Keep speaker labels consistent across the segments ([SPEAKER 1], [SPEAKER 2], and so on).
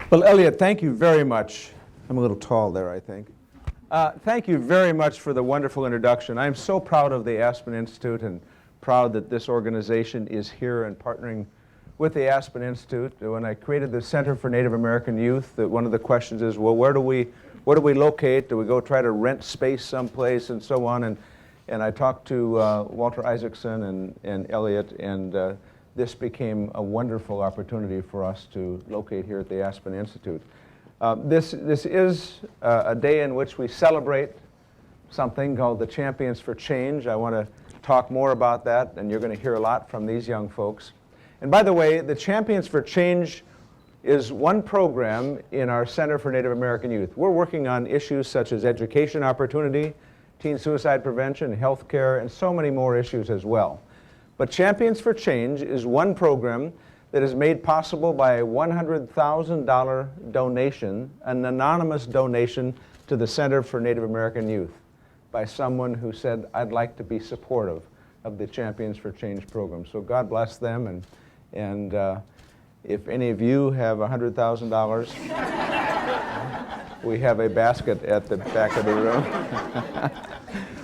[SPEAKER 1] Well, Elliot, thank you very much. I'm a little tall there, I think. Thank you very much for the wonderful introduction. I'm so proud of the Aspen Institute and proud that this organization is here and partnering with the Aspen Institute. When I created the Center for Native American Youth, one of the questions is, well, where do we locate? Do we go try to rent space someplace and so on? And I talked to Walter Isaacson and Elliot, and this became a wonderful opportunity for us to locate here at the Aspen Institute. This is a day in which we celebrate something called the Champions for Change. I want to talk more about that, and you're going to hear a lot from these young folks. And by the way, the Champions for Change is one program in our Center for Native American Youth. We're working on issues such as education opportunity, teen suicide prevention, health care, and so many more issues as well. But Champions for Change is one program that is made possible by a $100,000 donation, an anonymous donation to the Center for Native American Youth by someone who said, I'd like to be supportive of the Champions for Change program. So God bless them, and if any of you have $100,000, we have a basket at the back of the room.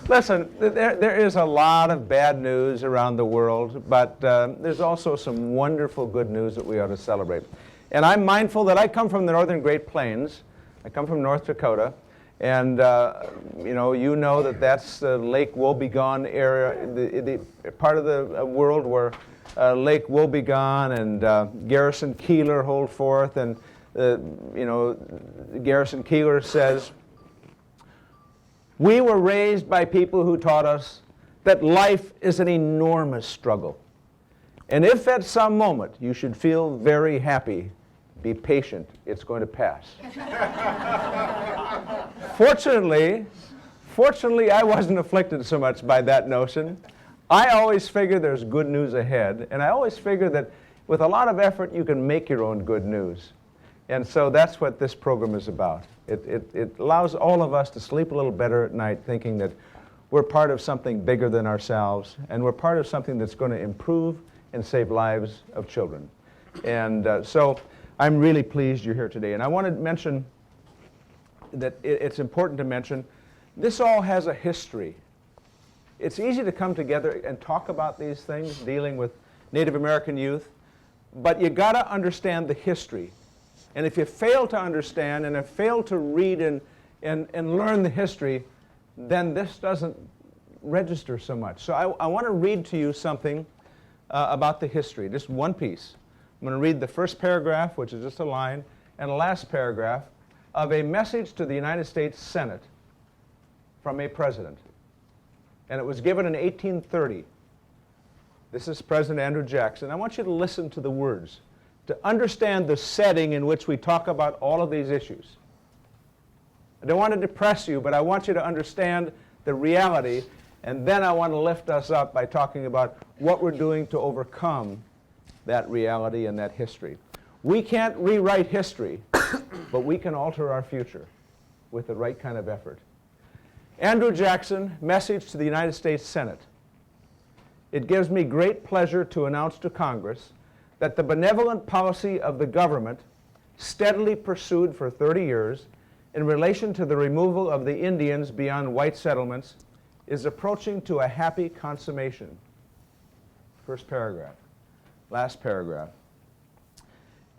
[SPEAKER 1] Listen, there is a lot of bad news around the world, but there's also some wonderful good news that we ought to celebrate. And I'm mindful that I come from the northern Great Plains. I come from North Dakota, and you know that that's the Lake Wobegon area, the part of the world where Lake Wobegon and Garrison Keillor hold forth, and Garrison Keillor says, we were raised by people who taught us that life is an enormous struggle. And if at some moment you should feel very happy, be patient, it's going to pass. Fortunately, I wasn't afflicted so much by that notion. I always figure there's good news ahead, and I always figure that with a lot of effort you can make your own good news. And so that's what this program is about. It allows all of us to sleep a little better at night thinking that we're part of something bigger than ourselves, and we're part of something that's going to improve and save lives of children. And so I'm really pleased you're here today. And I want to mention that it's important to mention this all has a history. It's easy to come together and talk about these things, dealing with Native American youth, but you got to understand the history. And if you fail to understand and have failed to read and learn the history, then this doesn't register so much. So I want to read to you something about the history, just one piece. I'm going to read the first paragraph, which is just a line, and the last paragraph of a message to the United States Senate from a president. And it was given in 1830. This is President Andrew Jackson. I want you to listen to the words, to understand the setting in which we talk about all of these issues. I don't want to depress you, but I want you to understand the reality, and then I want to lift us up by talking about what we're doing to overcome that reality and that history. We can't rewrite history, but we can alter our future with the right kind of effort. Andrew Jackson, message to the United States Senate. It gives me great pleasure to announce to Congress that the benevolent policy of the government, steadily pursued for 30 years in relation to the removal of the Indians beyond white settlements, is approaching to a happy consummation. First paragraph. Last paragraph.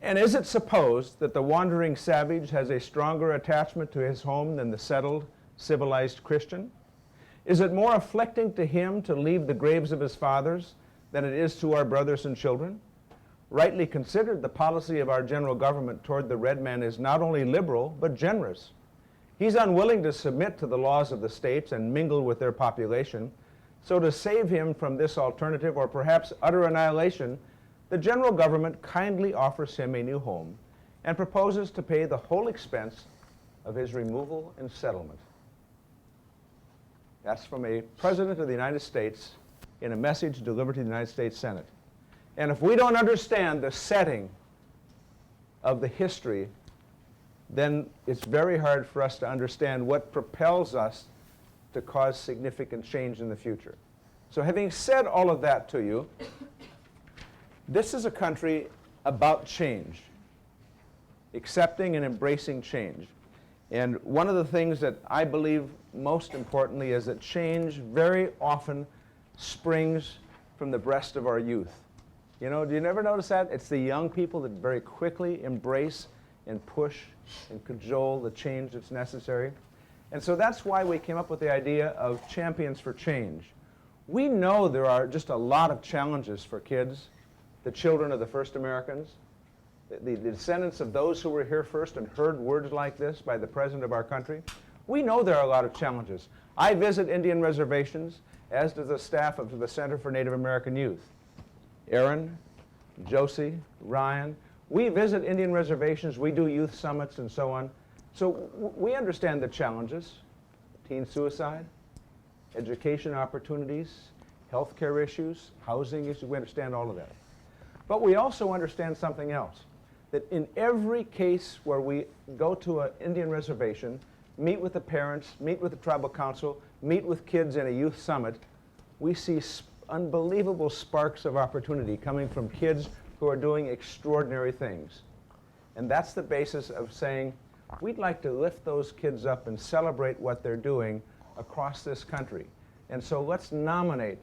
[SPEAKER 1] And is it supposed that the wandering savage has a stronger attachment to his home than the settled, civilized Christian? Is it more afflicting to him to leave the graves of his fathers than it is to our brothers and children? Rightly considered, the policy of our general government toward the red man is not only liberal, but generous. He's unwilling to submit to the laws of the states and mingle with their population. So to save him from this alternative, or perhaps utter annihilation, the general government kindly offers him a new home and proposes to pay the whole expense of his removal and settlement. That's from a President of the United States in a message delivered to the United States Senate. And if we don't understand the setting of the history, then it's very hard for us to understand what propels us to cause significant change in the future. So having said all of that to you, this is a country about change. accepting and embracing change. And one of the things that I believe most importantly is that change very often springs from the breast of our youth. You know, do you never notice that? It's the young people that very quickly embrace and push and cajole the change that's necessary. And so that's why we came up with the idea of Champions for Change. We know there are just a lot of challenges for kids, the children of the first Americans, the descendants of those who were here first and heard words like this by the President of our country. We know there are a lot of challenges. I visit Indian reservations, as does the staff of the Center for Native American Youth. Aaron, Josie, Ryan, we visit Indian reservations, we do youth summits and so on. So we understand the challenges: teen suicide, education opportunities, healthcare issues, housing issues. We understand all of that. But we also understand something else, that in every case where we go to an Indian reservation, meet with the parents, meet with the tribal council, meet with kids in a youth summit, we see unbelievable sparks of opportunity coming from kids who are doing extraordinary things. And that's the basis of saying, we'd like to lift those kids up and celebrate what they're doing across this country. And so let's nominate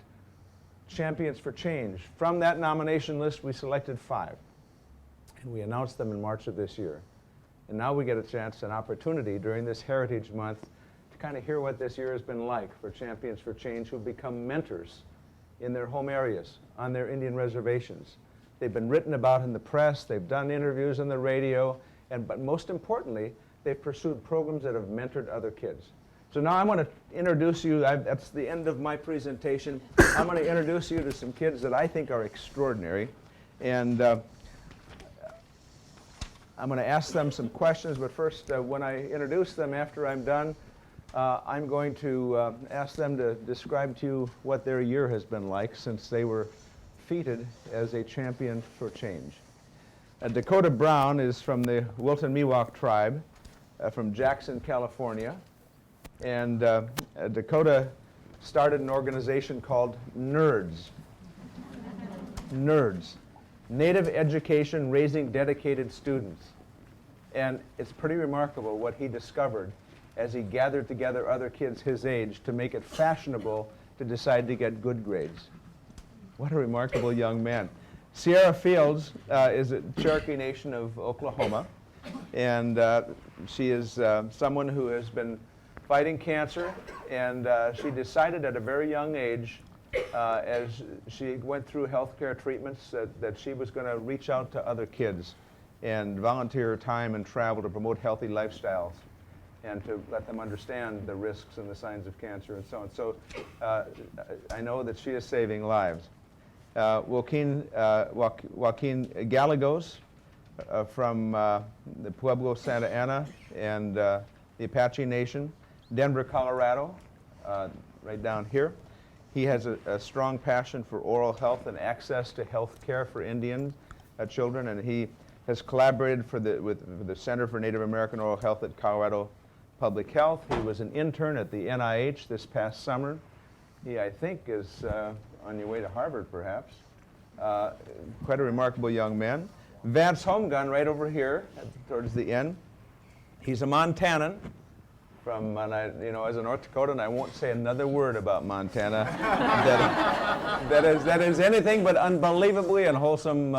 [SPEAKER 1] Champions for Change. From that nomination list, we selected 5. And we announced them in March of this year. And now we get a chance, an opportunity during this Heritage Month to kind of hear what this year has been like for Champions for Change who've become mentors in their home areas, on their Indian reservations. They've been written about in the press, they've done interviews on the radio, but most importantly, they've pursued programs that have mentored other kids. So now I want to introduce you, that's the end of my presentation. I'm going to introduce you to some kids that I think are extraordinary. And I'm going to ask them some questions, but first, when I introduce them after I'm done, I'm going to ask them to describe to you what their year has been like since they were feted as a champion for change. Dakota Brown is from the Wilton Miwok tribe, from Jackson, California. And Dakota started an organization called NERDS. NERDS. Native Education Raising Dedicated Students. And it's pretty remarkable what he discovered as he gathered together other kids his age to make it fashionable to decide to get good grades. What a remarkable young man. Sierra Fields is a Cherokee Nation of Oklahoma, and she is someone who has been fighting cancer, and she decided at a very young age, as she went through healthcare treatments, that she was going to reach out to other kids and volunteer time and travel to promote healthy lifestyles and to let them understand the risks and the signs of cancer and so on. So I know that she is saving lives. Joaquin Gallegos from the Pueblo Santa Ana and the Apache Nation, Denver, Colorado, right down here. He has a strong passion for oral health and access to health care for Indian children, and he has collaborated with the Center for Native American Oral Health at Colorado Public Health. He was an intern at the NIH this past summer. He, I think, is on your way to Harvard, perhaps. Quite a remarkable young man. Vance Homegun, right over here, towards the end. He's a Montanan from, as a North Dakotan, I won't say another word about Montana that is anything but unbelievably and wholesome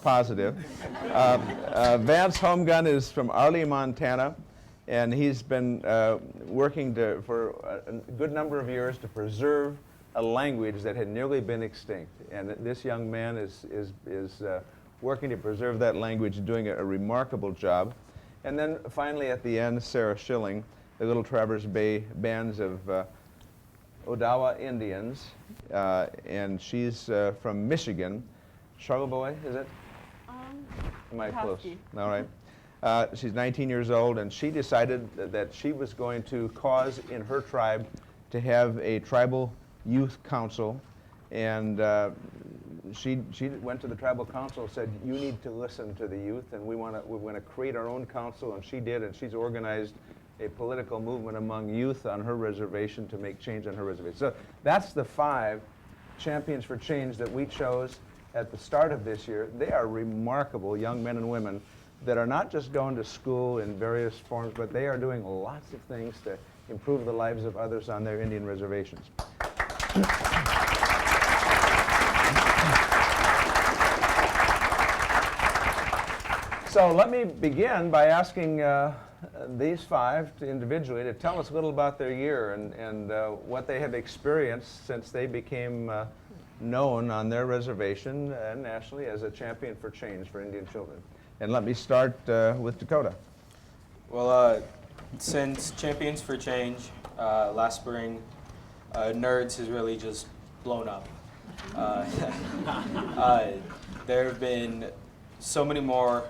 [SPEAKER 1] positive. Vance Homegun is from Arley, Montana, and he's been working for a good number of years to preserve a language that had nearly been extinct. And this young man is working to preserve that language, doing a remarkable job. And then finally at the end, Sarah Schilling, the Little Traverse Bay Bands of Odawa Indians, and she's from Michigan. Charlevoix, is it? Am I close? All right. She's 19 years old, and she decided that she was going to cause in her tribe to have a tribal youth council, and she went to the tribal council and said, you need to listen to the youth, and we want to create our own council, and she did, and she's organized a political movement among youth on her reservation to make change on her reservation. So that's the 5 Champions for Change that we chose at the start of this year. They are remarkable young men and women that are not just going to school in various forms, but they are doing lots of things to improve the lives of others on their Indian reservations. So let me begin by asking these five individually to tell us a little about their year and what they have experienced since they became known on their reservation and nationally as a champion for change for Indian children. And let me start with Dakota.
[SPEAKER 2] Well, since Champions for Change last spring, Nerds has really just blown up. There have been so many more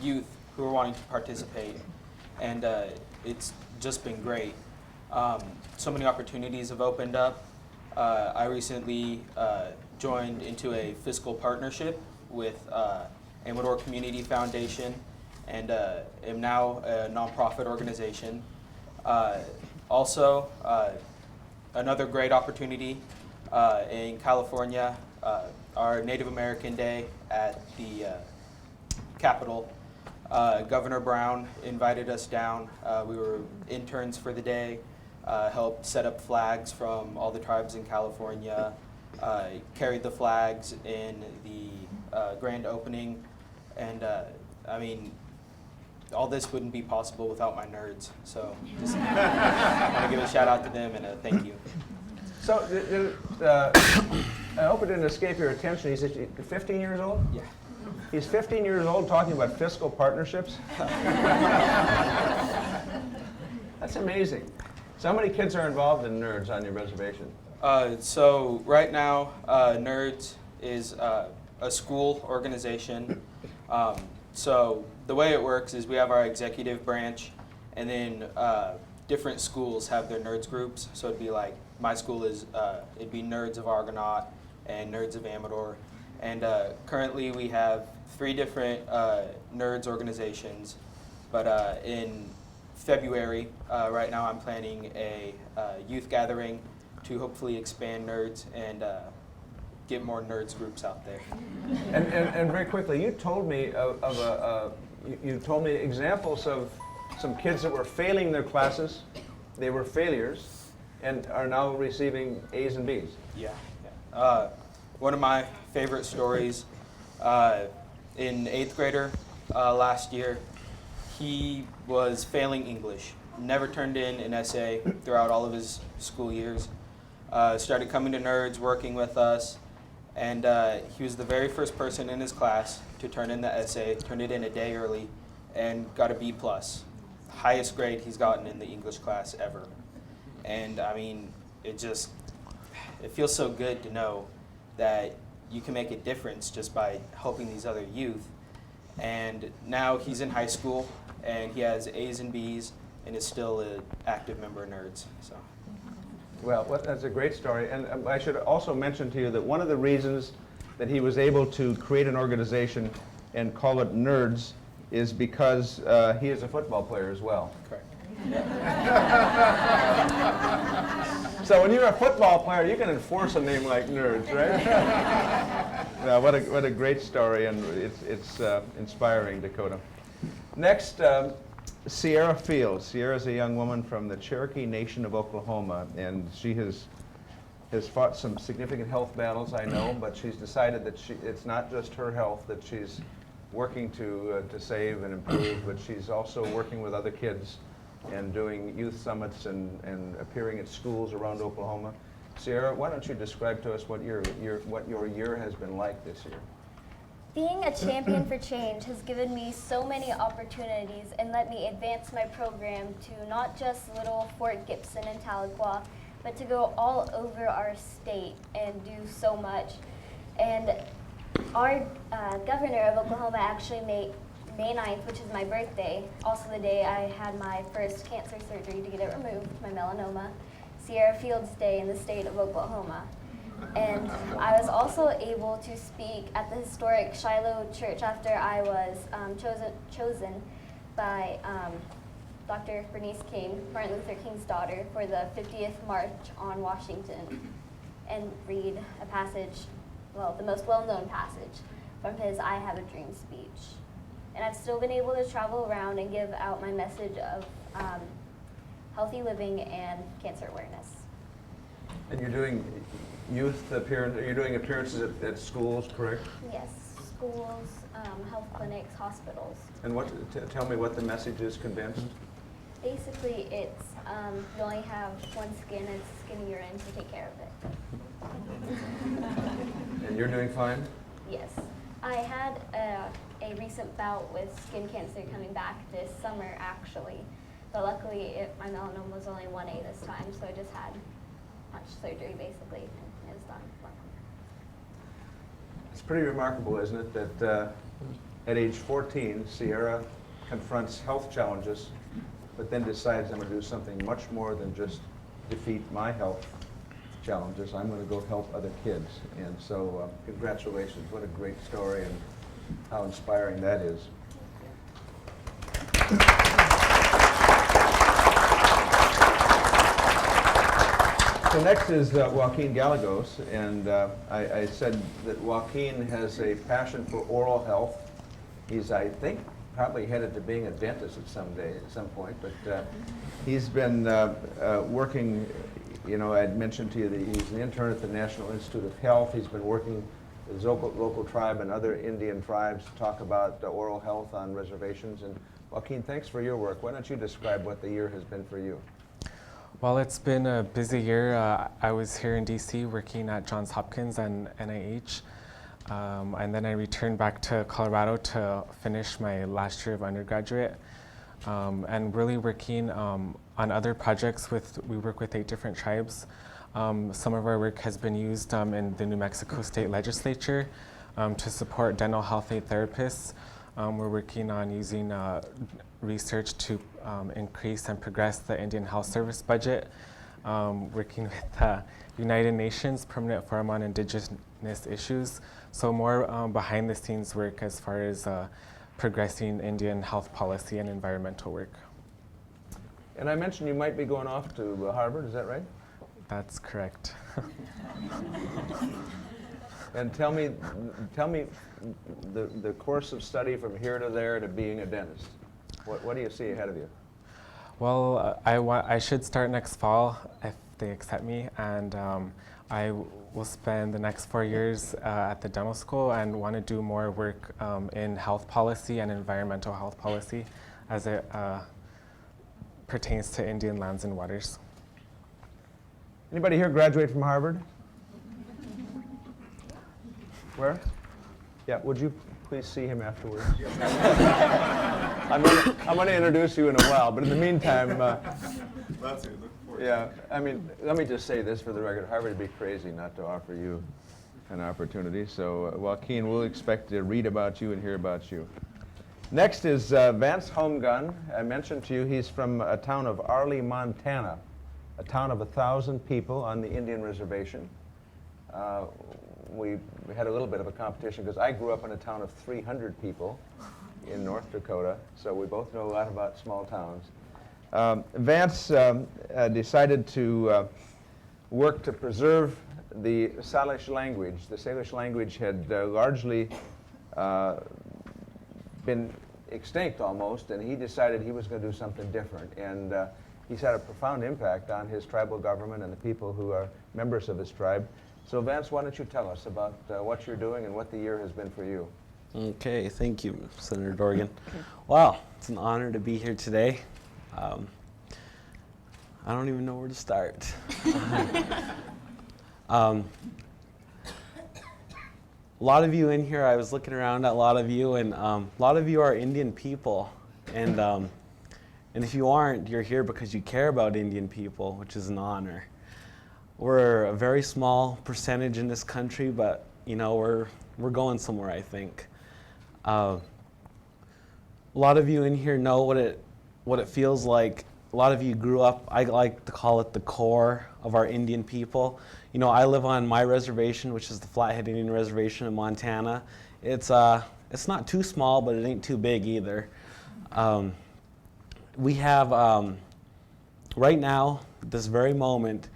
[SPEAKER 2] youth who are wanting to participate, and it's just been great. So many opportunities have opened up. I recently joined into a fiscal partnership with Amador Community Foundation, and am now a nonprofit organization. Also, another great opportunity in California, our Native American Day at the Capitol. Governor Brown invited us down. We were interns for the day, helped set up flags from all the tribes in California, carried the flags in the grand opening, and I mean, all this wouldn't be possible without my nerds. So just want to give a shout out to them and a thank you.
[SPEAKER 1] So I hope it didn't escape your attention. He's 15 years old?
[SPEAKER 2] Yeah.
[SPEAKER 1] He's 15 years old talking about fiscal partnerships? That's amazing. So how many kids are involved in Nerds on your reservation?
[SPEAKER 2] So right now, Nerds is a school organization. So the way it works is we have our executive branch, and then different schools have their Nerds groups. So it'd be like, my school is, it'd be Nerds of Argonaut and Nerds of Amador. And currently we have 3 different Nerds organizations. But in February, right now I'm planning a youth gathering to hopefully expand Nerds and get more Nerds groups out there.
[SPEAKER 1] And very quickly, you told me you told me examples of some kids that were failing their classes. They were failures and are now receiving A's and B's.
[SPEAKER 2] Yeah. One of my favorite stories, in 8th grader last year, he was failing English. Never turned in an essay throughout all of his school years. Started coming to Nerds, working with us, and he was the very first person in his class to turn in the essay, turned it in a day early, and got a B+. Highest grade he's gotten in the English class ever. And I mean, it feels so good to know that you can make a difference just by helping these other youth. And now he's in high school, and he has A's and B's, and is still an active member of Nerds. So.
[SPEAKER 1] Well, that's a great story. And I should also mention to you that one of the reasons that he was able to create an organization and call it Nerds is because he is a football player as well.
[SPEAKER 2] Correct.
[SPEAKER 1] So when you're a football player, you can enforce a name like Nerds, right? Now, what a great story, and it's inspiring, Dakota. Next, Sierra Fields. Sierra is a young woman from the Cherokee Nation of Oklahoma, and she has fought some significant health battles, I know, but she's decided that it's not just her health that she's working to save and improve, but she's also working with other kids and doing youth summits and appearing at schools around Oklahoma. Sierra, why don't you describe to us what your year has been like this year?
[SPEAKER 3] Being a champion for change has given me so many opportunities and let me advance my program to not just little Fort Gibson and Tahlequah, but to go all over our state and do so much. And our governor of Oklahoma actually made May 9th, which is my birthday, also the day I had my first cancer surgery to get it removed, my melanoma, Sierra Fields Day in the state of Oklahoma. And I was also able to speak at the historic Shiloh Church after I was chosen by Dr. Bernice King, Martin Luther King's daughter, for the 50th March on Washington, and read a passage, well, the most well-known passage from his I Have a Dream speech. and I've still been able to travel around and give out my message of healthy living and cancer awareness.
[SPEAKER 1] And you're doing you're doing appearances at schools, correct?
[SPEAKER 3] Yes, schools, health clinics, hospitals.
[SPEAKER 1] And tell me what the message is condensed?
[SPEAKER 3] Basically, it's you only have one skin, and it's the skin you're in, so take care of it.
[SPEAKER 1] And you're doing fine?
[SPEAKER 3] Yes. I had a recent bout with skin cancer coming back this summer, actually. But luckily, my melanoma was only 1A this time, so I just had much surgery, basically, and it was done.
[SPEAKER 1] It's pretty remarkable, isn't it, that at age 14, Sierra confronts health challenges, but then decides I'm going to do something much more than just defeat my health challenges. I'm going to go help other kids. And so congratulations. What a great story and how inspiring that is. So next is Joaquin Gallegos, and I said that Joaquin has a passion for oral health. He's, I think, probably headed to being a dentist at some point, but he's been working, you know, I'd mentioned to you that he's an intern at the National Institute of Health. He's been working with his local tribe and other Indian tribes to talk about oral health on reservations. And Joaquin, thanks for your work. Why don't you describe what the year has been for you?
[SPEAKER 4] Well, it's been a busy year. I was here in DC working at Johns Hopkins and NIH. And then I returned back to Colorado to finish my last year of undergraduate, and really working on other projects. We work with 8 different tribes. Some of our work has been used in the New Mexico State Legislature to support dental health aid therapists. We're working on using research to increase and progress the Indian Health Service budget, working with the United Nations Permanent Forum on Indigenous Issues. So more behind the scenes work as far as progressing Indian health policy and environmental work.
[SPEAKER 1] And I mentioned you might be going off to Harvard, is that right?
[SPEAKER 4] That's correct.
[SPEAKER 1] And tell me the course of study from here to there to being a dentist. What do you see ahead of you?
[SPEAKER 4] Well, I should start next fall if they accept me, and I will spend the next 4 years at the dental school and want to do more work in health policy and environmental health policy as it pertains to Indian lands and waters.
[SPEAKER 1] Anybody here graduate from Harvard? Where? Yeah, would you please see him afterwards? I'm going to introduce you in a while, but in the meantime, yeah, I mean, let me just say this for the record. Harvard would be crazy not to offer you an opportunity. So, Joaquin, we'll expect to read about you and hear about you. Next is Vance Homegun. I mentioned to you he's from a town of Arley, Montana, a town of 1,000 people on the Indian reservation. We had a little bit of a competition because I grew up in a town of 300 people in North Dakota, so we both know a lot about small towns. Vance decided to work to preserve the Salish language. The Salish language had largely been extinct almost, and he decided he was going to do something different. And he's had a profound impact on his tribal government and the people who are members of his tribe. So Vance, why don't you tell us about what you're doing and what the year has been for you?
[SPEAKER 5] Okay, thank you, Senator Dorgan. Wow, it's an honor to be here today. I don't even know where to start. A lot of you in here, I was looking around at a lot of you, and a lot of you are Indian people. And if you aren't, you're here because you care about Indian people, which is an honor. We're a very small percentage in this country, but you know we're going somewhere, I think. A lot of you in here know what it feels like. A lot of you grew up, I like to call it the core of our Indian people. You know, I live on my reservation, which is the Flathead Indian Reservation in Montana. It's not too small, but it ain't too big either. We have, right now, this very moment,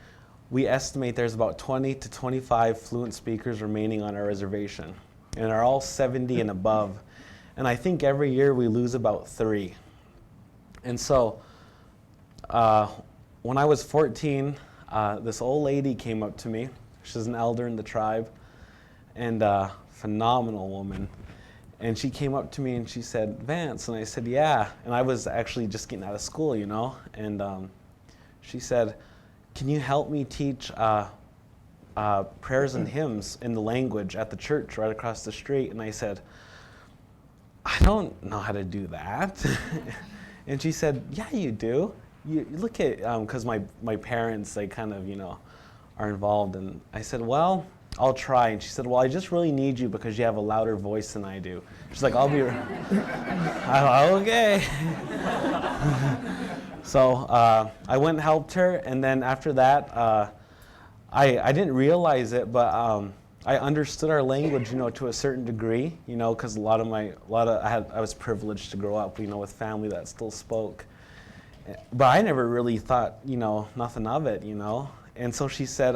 [SPEAKER 5] we estimate there's about 20 to 25 fluent speakers remaining on our reservation, and are all 70 and above. And I think every year we lose about 3. And so when I was 14, this old lady came up to me. She's an elder in the tribe, and phenomenal woman. And she came up to me and she said, "Vance," and I said, "Yeah." And I was actually just getting out of school, you know. And she said, "Can you help me teach prayers and hymns in the language at the church right across the street?" And I said, "I don't know how to do that." And she said, "Yeah, you do. You look at," because my parents, they kind of, you know, are involved. And I said, "Well, I'll try." And she said, "Well, I just really need you because you have a louder voice than I do." She's like, "I'll be okay." So I went and helped her, and then after that, I didn't realize it, but I understood our language, you know, to a certain degree, you know, because I was privileged to grow up, you know, with family that still spoke. But I never really thought, you know, nothing of it, you know. And so she said,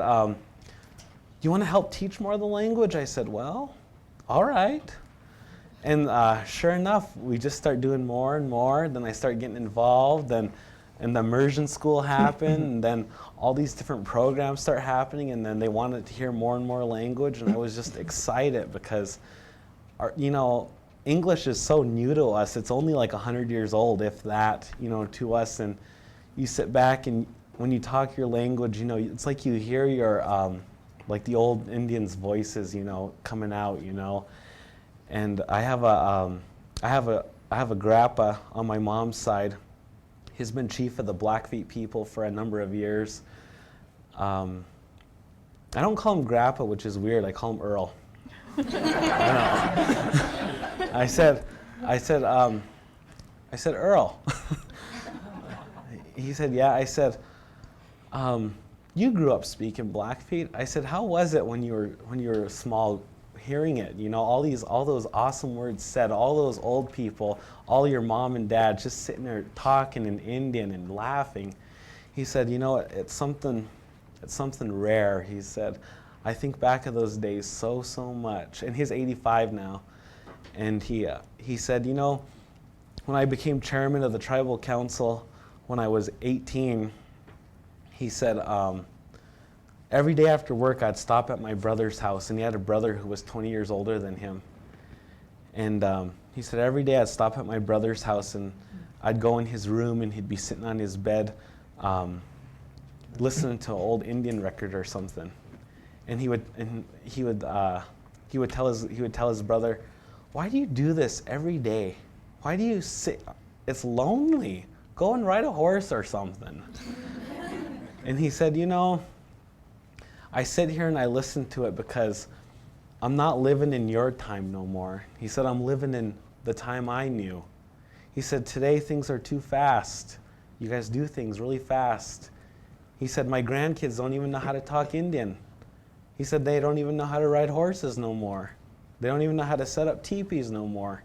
[SPEAKER 5] "You want to help teach more of the language?" I said, "Well, all right." And sure enough, we just start doing more and more. Then I start getting involved, and the immersion school happened, and then all these different programs start happening, and then they wanted to hear more and more language, and I was just excited because, you know, English is so new to us. It's only like 100 years old, if that, you know, to us. And you sit back, and when you talk your language, you know, it's like you hear your, like the old Indians' voices, you know, coming out, you know. And I have a grandpa on my mom's side. He's been chief of the Blackfeet people for a number of years. I don't call him grandpa, which is weird. I call him Earl. I said, "Earl." He said, "Yeah." I said, "You grew up speaking Blackfeet." I said, "How was it when you were small, hearing it? You know, all those awesome words said, all those old people, all your mom and dad just sitting there talking in Indian and laughing." He said, "You know, it's something rare." He said, "I think back of those days so much." And he's 85 now. And he said, "You know, when I became chairman of the tribal council when I was 18, he said, every day after work I'd stop at my brother's house," and he had a brother who was 20 years older than him. And he said, every day I'd stop at my brother's house, and I'd go in his room, and he'd be sitting on his bed listening to an old Indian record or something. And he would tell his brother, "Why do you do this every day? Why do you sit? It's lonely. Go and ride a horse or something." And he said, "You know, I sit here and I listen to it because I'm not living in your time no more." He said, "I'm living in the time I knew." He said, "Today things are too fast. You guys do things really fast." He said, "My grandkids don't even know how to talk Indian." He said, "They don't even know how to ride horses no more. They don't even know how to set up teepees no more."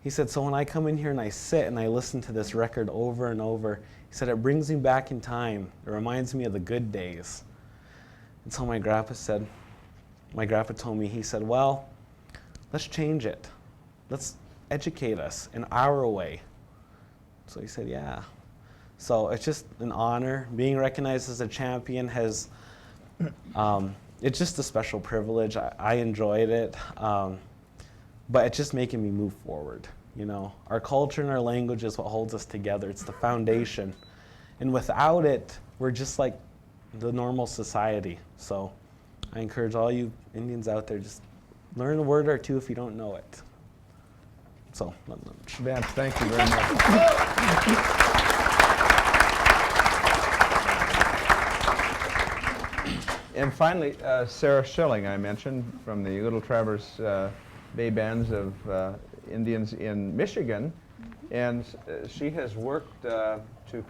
[SPEAKER 5] He said, "So when I come in here and I sit and I listen to this record over and over," he said, "it brings me back in time. It reminds me of the good days." And so my grandpa told me, he said, "Well, let's change it. Let's educate us in our way." So he said, "Yeah." So it's just an honor. Being recognized as a champion it's just a special privilege. I enjoyed it. But it's just making me move forward. You know, our culture and our language is what holds us together. It's the foundation. And without it, we're just like the normal society. So I encourage all you Indians out there, just learn a word or two if you don't know it. So,
[SPEAKER 1] Vance, thank you very much. And finally, Sarah Schilling, I mentioned, from the Little Traverse Bay Bands of Indians in Michigan. And she has worked to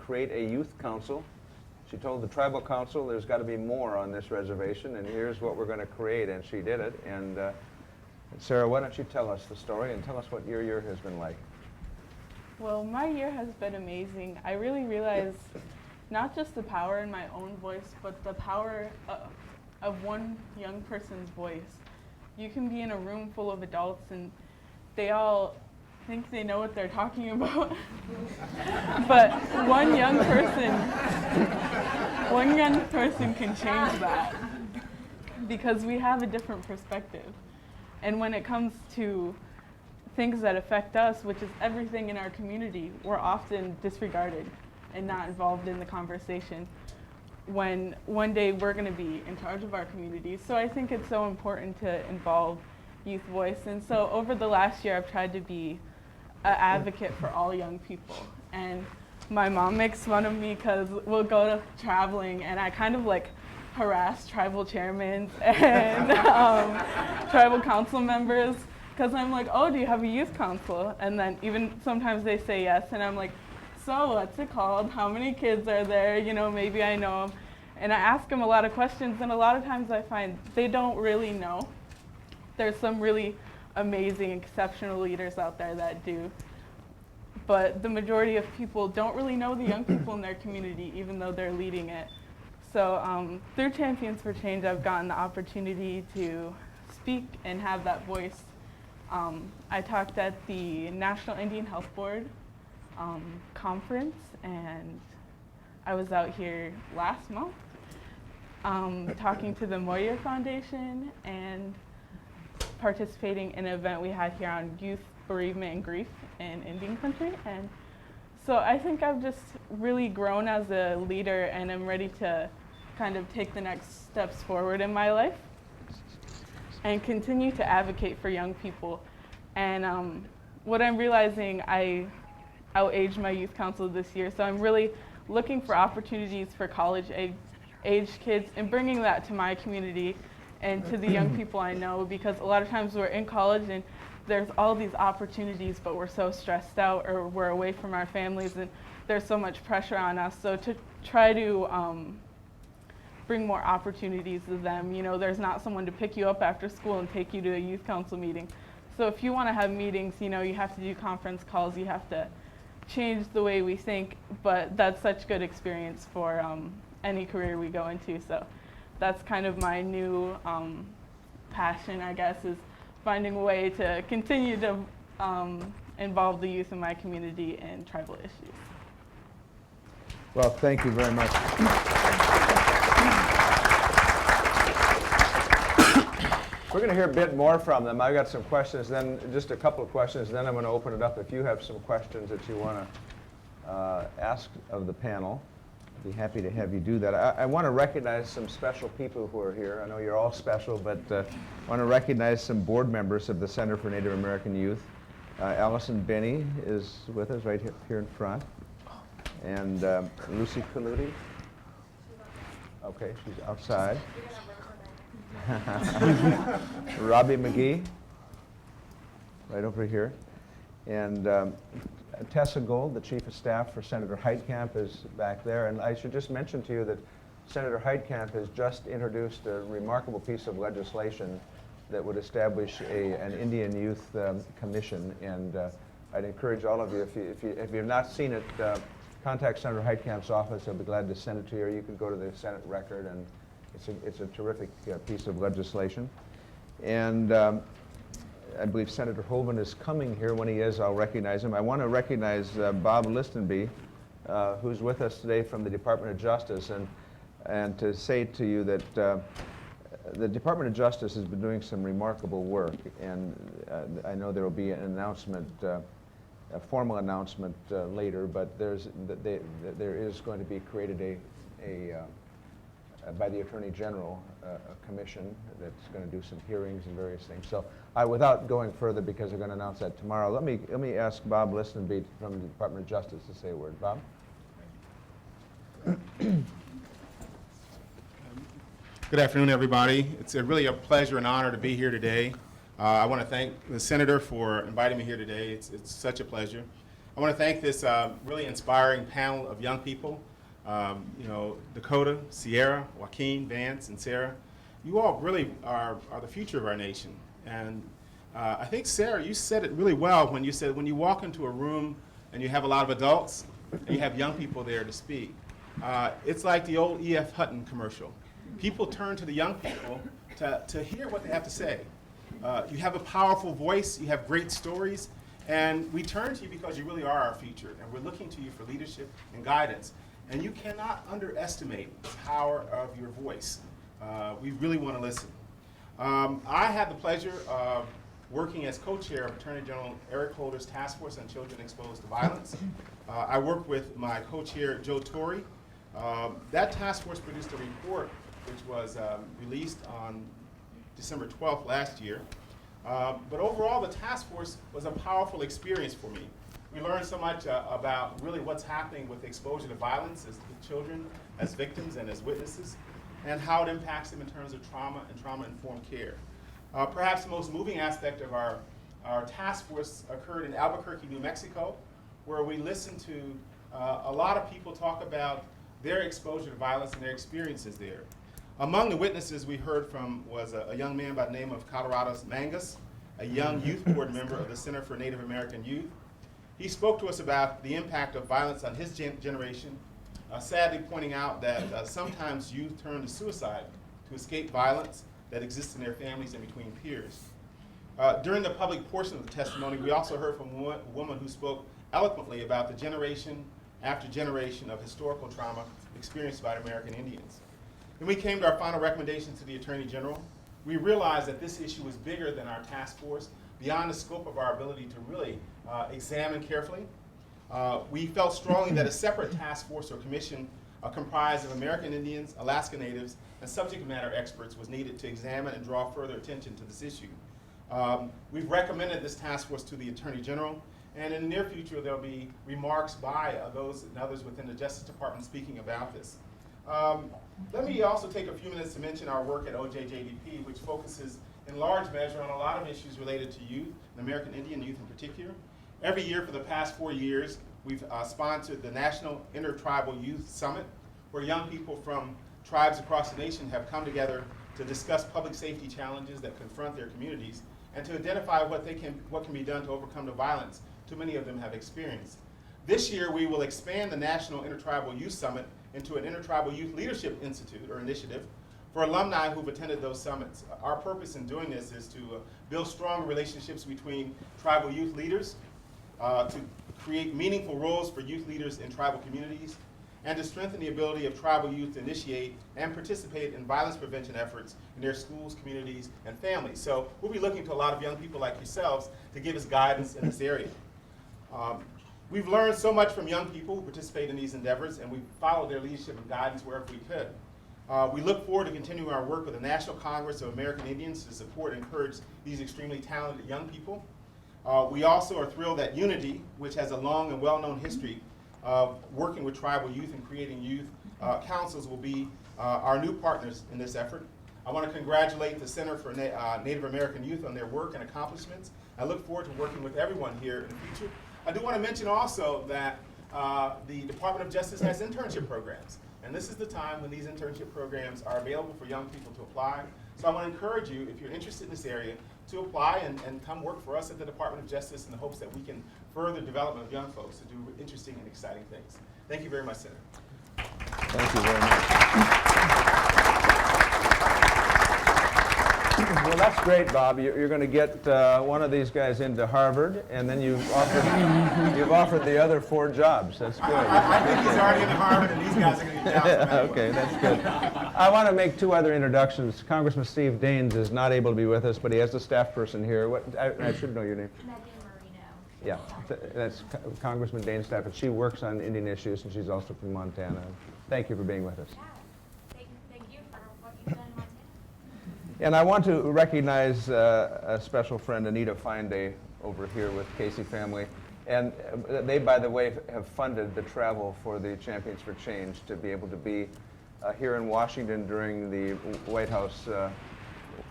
[SPEAKER 1] create a youth council. She told the tribal council there's got to be more on this reservation, and here's what we're going to create, and she did it. And Sarah, why don't you tell us the story and tell us what your year has been like?
[SPEAKER 6] Well, my year has been amazing. I really realized not just the power in my own voice, but the power of one young person's voice. You can be in a room full of adults and they all think they know what they're talking about. But one young person can change that because we have a different perspective. And when it comes to things that affect us, which is everything in our community, we're often disregarded and not involved in the conversation when one day we're going to be in charge of our community. So I think it's so important to involve youth voice. And so over the last year, I've tried to be an advocate for all young people. And my mom makes fun of me because we'll go to traveling and I kind of like harass tribal chairmen and tribal council members because I'm like, oh, do you have a youth council? And then even sometimes they say yes, and I'm like, so what's it called? How many kids are there? You know, maybe I know them. And I ask them a lot of questions, and a lot of times I find they don't really know. There's some really amazing, exceptional leaders out there that do. But the majority of people don't really know the young people in their community, even though they're leading it. So through Champions for Change, I've gotten the opportunity to speak and have that voice. I talked at the National Indian Health Board conference, and I was out here last month talking to the Moyer Foundation and participating in an event we had here on youth bereavement and grief in Indian country. And so I think I've just really grown as a leader, and I'm ready to kind of take the next steps forward in my life and continue to advocate for young people. And what I'm realizing, I outaged my youth council this year, so I'm really looking for opportunities for college-age kids and bringing that to my community and to the young people I know, because a lot of times we're in college and there's all these opportunities, but we're so stressed out or we're away from our families and there's so much pressure on us. So to try to bring more opportunities to them, you know, there's not someone to pick you up after school and take you to a youth council meeting. So if you want to have meetings, you know, you have to do conference calls, you have to change the way we think, but that's such good experience for any career we go into. So that's kind of my new passion, I guess, is finding a way to continue to involve the youth in my community in tribal issues.
[SPEAKER 1] Well, thank you very much. We're going to hear a bit more from them. I've got some questions, then just a couple of questions, then I'm going to open it up if you have some questions that you want to ask of the panel. I'd be happy to have you do that. I want to recognize some special people who are here. I know you're all special, but I want to recognize some board members of the Center for Native American Youth. Allison Benny is with us right here in front. And Lucy Kaludi. Okay, she's outside. Robbie McGee, right over here. And Tessa Gold, the Chief of Staff for Senator Heitkamp, is back there. And I should just mention to you that Senator Heitkamp has just introduced a remarkable piece of legislation that would establish an Indian Youth Commission. And I'd encourage all of you, if you've not seen it, contact Senator Heitkamp's office. He'll be glad to send it to you. Or you can go to the Senate record, and it's a terrific piece of legislation. And I believe Senator Hoven is coming here. When he is, I'll recognize him. I want to recognize Bob Listenby, who's with us today from the Department of Justice, and to say to you that the Department of Justice has been doing some remarkable work, and I know there will be an announcement, a formal announcement later, but there is going to be created by the Attorney General, a commission that's going to do some hearings and various things. So without going further, because they're going to announce that tomorrow, let me ask Bob Listenby from the Department of Justice to say a word. Bob?
[SPEAKER 7] Good afternoon, everybody. It's really a pleasure and honor to be here today. I want to thank the Senator for inviting me here today. It's such a pleasure. I want to thank this really inspiring panel of young people. You know, Dakota, Sierra, Joaquin, Vance, and Sarah. You all really are the future of our nation. And I think, Sarah, you said it really well when you said when you walk into a room and you have a lot of adults and you have young people there to speak, it's like the old E.F. Hutton commercial. People turn to the young people to hear what they have to say. You have a powerful voice, you have great stories, And we turn to you because you really are our future, and we're looking to you for leadership and guidance. And you cannot underestimate the power of your voice. We really want to listen. I had the pleasure of working as co-chair of Attorney General Eric Holder's Task Force on Children Exposed to Violence. I worked with my co-chair, Joe Torrey. That task force produced a report which was released on December 12th last year. But overall, the task force was a powerful experience for me. We learned so much about really what's happening with exposure to violence as children, as victims, and as witnesses, and how it impacts them in terms of trauma and trauma-informed care. Perhaps the most moving aspect of our task force occurred in Albuquerque, New Mexico, where we listened to a lot of people talk about their exposure to violence and their experiences there. Among the witnesses we heard from was a young man by the name of Colorado's Mangus, a young youth board member of the Center for Native American Youth. He spoke to us about the impact of violence on his generation, sadly pointing out that sometimes youth turn to suicide to escape violence that exists in their families and between peers. During the public portion of the testimony, we also heard from a woman who spoke eloquently about the generation after generation of historical trauma experienced by American Indians. When we came to our final recommendations to the Attorney General, we realized that this issue was bigger than our task force, beyond the scope of our ability to really examine carefully. We felt strongly that a separate task force or commission comprised of American Indians, Alaska Natives, and subject matter experts was needed to examine and draw further attention to this issue. We've recommended this task force to the Attorney General, and in the near future there'll be remarks by those and others within the Justice Department speaking about this. Let me also take a few minutes to mention our work at OJJDP, which focuses in large measure on a lot of issues related to youth, and American Indian youth in particular. Every year for the past 4 years, we've sponsored the National Intertribal Youth Summit, where young people from tribes across the nation have come together to discuss public safety challenges that confront their communities and to identify what can be done to overcome the violence too many of them have experienced. This year, we will expand the National Intertribal Youth Summit into an Intertribal Youth Leadership Institute or initiative for alumni who've attended those summits. Our purpose in doing this is to build strong relationships between tribal youth leaders, to create meaningful roles for youth leaders in tribal communities, and to strengthen the ability of tribal youth to initiate and participate in violence prevention efforts in their schools, communities, and families. So we'll be looking to a lot of young people like yourselves to give us guidance in this area. We've learned so much from young people who participate in these endeavors, and we follow their leadership and guidance wherever we could. We look forward to continuing our work with the National Congress of American Indians to support and encourage these extremely talented young people. We also are thrilled that Unity, which has a long and well-known history of working with tribal youth and creating youth councils, will be our new partners in this effort. I want to congratulate the Center for Native American Youth on their work and accomplishments. I look forward to working with everyone here in the future. I do want to mention also that the Department of Justice has internship programs. And this is the time when these internship programs are available for young people to apply. So I want to encourage you, if you're interested in this area, to apply and come work for us at the Department of Justice in the hopes that we can further development of young folks to do interesting and exciting things. Thank you very much, Senator.
[SPEAKER 1] Thank you very much. Well, that's great, Bob. You're going to get one of these guys into Harvard, and then you've offered the other 4 jobs. That's good.
[SPEAKER 7] I think he's already in Harvard, and these guys are going to get jobs.
[SPEAKER 1] Okay, that's good. I want to make 2 other introductions. Congressman Steve Daines is not able to be with us, but he has a staff person here. I should know your name. Yeah, that's Congressman Daines' staff, and she works on Indian issues, and she's also from Montana. Thank you for being with us.
[SPEAKER 8] Thank you for what you've done in Montana.
[SPEAKER 1] And I want to recognize a special friend, Anita Fine over here with Casey family. And they, by the way, have funded the travel for the Champions for Change to be able to be here in Washington during the White House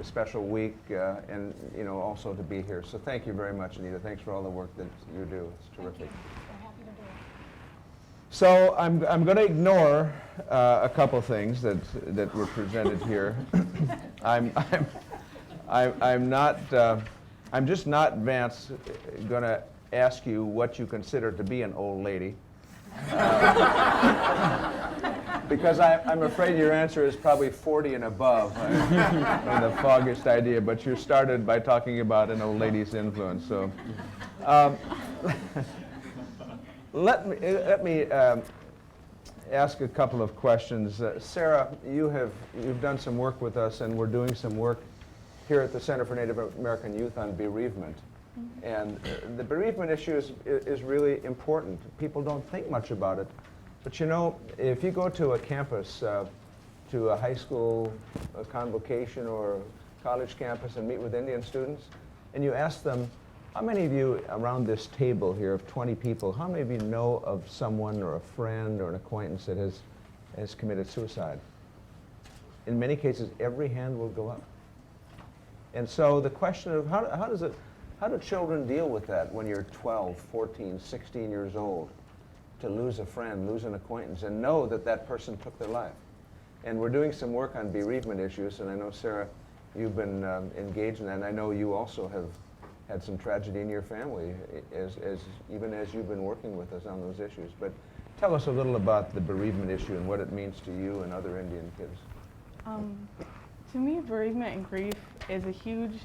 [SPEAKER 1] special week, and also to be here. So thank you very much, Anita. Thanks for all the work that you do. It's terrific.
[SPEAKER 8] We're happy to do it.
[SPEAKER 1] So I'm going to ignore a couple things that were presented here. I'm just not, Vance, going to ask you what you consider to be an old lady. Because I'm afraid your answer is probably 40 and above. The foggiest idea, but you started by talking about an old lady's influence. So Let me ask a couple of questions. Sarah, you've done some work with us, and we're doing some work here at the Center for Native American Youth on bereavement. And the bereavement issue is really important. People don't think much about it. But you know, if you go to a campus, to a high school, a convocation, or college campus and meet with Indian students, and you ask them, how many of you around this table here of 20 people, how many of you know of someone or a friend or an acquaintance that has committed suicide? In many cases, every hand will go up. And so the question of how do children deal with that when you're 12, 14, 16 years old, to lose a friend, lose an acquaintance, and know that that person took their life? And we're doing some work on bereavement issues, and I know, Sarah, you've been engaged in that, and I know you also have had some tragedy in your family, even as you've been working with us on those issues. But tell us a little about the bereavement issue and what it means to you and other Indian kids.
[SPEAKER 6] To me, bereavement and grief is a huge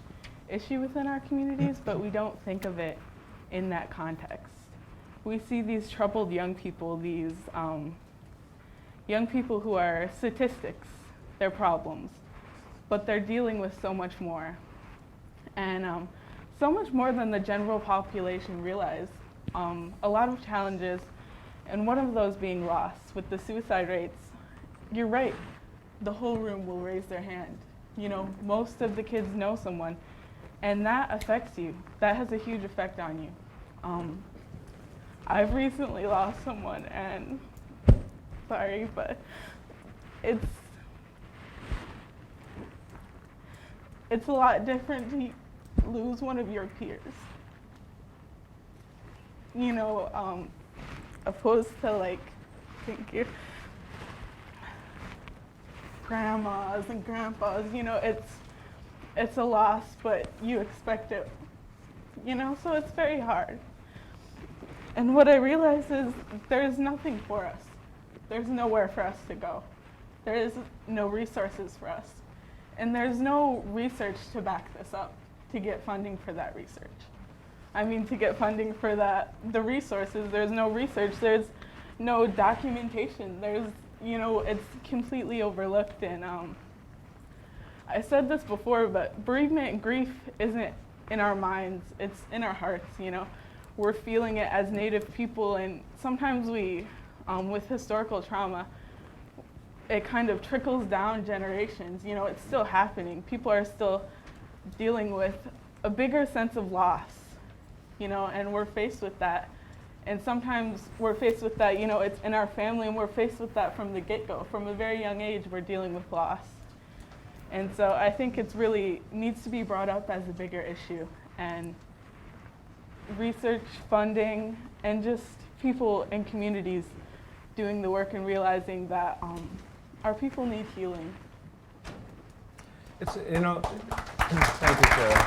[SPEAKER 6] issue within our communities, but we don't think of it in that context. We see these troubled young people, these young people who are statistics, they're problems, but they're dealing with so much more. And so much more than the general population realize. A lot of challenges, and one of those being loss. With the suicide rates, you're right, the whole room will raise their hand. You know, most of the kids know someone, and that affects you. That has a huge effect on you. I've recently lost someone, and sorry, but it's a lot different to lose one of your peers. You know, opposed to like, thank you, grandmas and grandpas, you know, it's a loss, but you expect it, you know, so it's very hard. And what I realize is there's nothing for us. There's nowhere for us to go. There is no resources for us. And there's no research to back this up, to get funding for that research. I mean, to get funding for the resources, there's no research, there's no documentation, there's, you know, it's completely overlooked. And I said this before, but bereavement and grief isn't in our minds, it's in our hearts, you know. We're feeling it as Native people, and sometimes we, with historical trauma, it kind of trickles down generations. You know, it's still happening. People are still dealing with a bigger sense of loss, you know, and we're faced with that. And sometimes we're faced with that, you know, it's in our family, and we're faced with that from the get-go. From a very young age, we're dealing with loss. And so I think it's really needs to be brought up as a bigger issue. And research, funding, and just people in communities doing the work and realizing that our people need healing.
[SPEAKER 1] It's, you know, thank you, Sarah.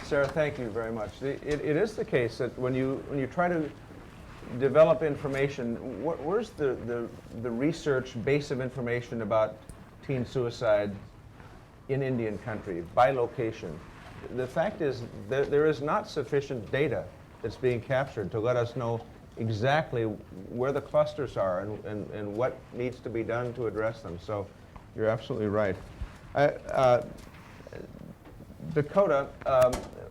[SPEAKER 1] Sarah, thank you very much. It is the case that when you try to develop information, where's the research base of information about teen suicide in Indian country, by location? The fact is that there is not sufficient data that's being captured to let us know exactly where the clusters are and what needs to be done to address them. So you're absolutely right. Dakota,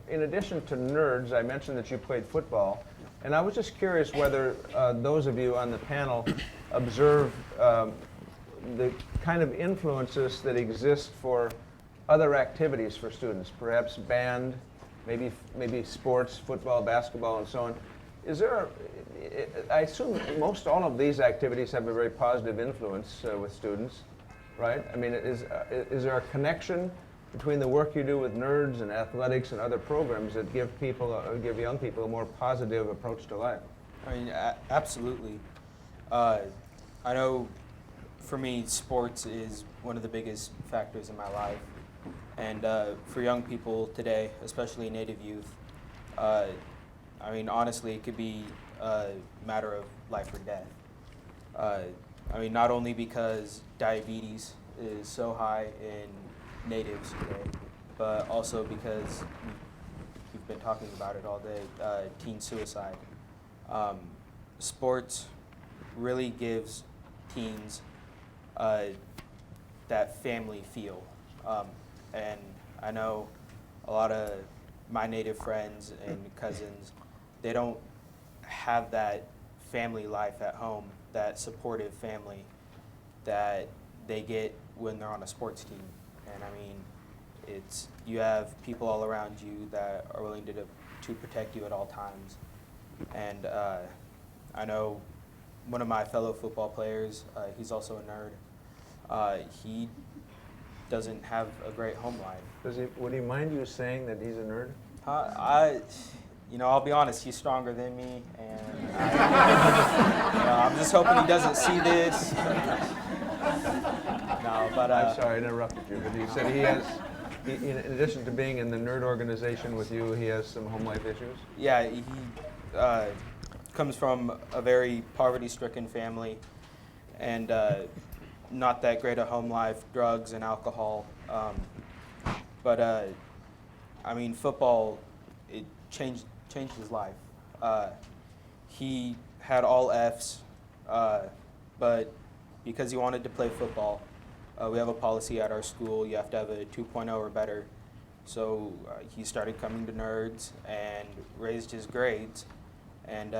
[SPEAKER 1] in addition to nerds, I mentioned that you played football, and I was just curious whether those of you on the panel observe the kind of influences that exist for other activities for students, perhaps band, maybe sports, football, basketball, and so on. Is there, I assume most all of these activities have a very positive influence with students, right? I mean, is there a connection between the work you do with nerds and athletics and other programs that give young people a more positive approach to life?
[SPEAKER 2] I mean, absolutely. I know for me, sports is one of the biggest factors in my life. And for young people today, especially Native youth, I mean, honestly, it could be a matter of life or death. I mean, not only because diabetes is so high in Natives today, but also because we've been talking about it all day, teen suicide. Sports really gives teens that family feel. And I know a lot of my native friends and cousins, they don't have that family life at home, that supportive family that they get when they're on a sports team. And I mean, you have people all around you that are willing to protect you at all times. And I know one of my fellow football players, he's also a nerd. He doesn't have a great home life.
[SPEAKER 1] Would he mind you saying that he's a nerd?
[SPEAKER 2] I'll be honest, he's stronger than me, and I'm just hoping he doesn't see this. No, but
[SPEAKER 1] I'm sorry, I interrupted you, but he said he has, in addition to being in the nerd organization with you, he has some home life issues?
[SPEAKER 2] Yeah, he comes from a very poverty-stricken family, and not that great a home life, drugs and alcohol. But football, it changed his life. He had all Fs, but because he wanted to play football, we have a policy at our school, you have to have a 2.0 or better. So he started coming to Nerds and raised his grades, and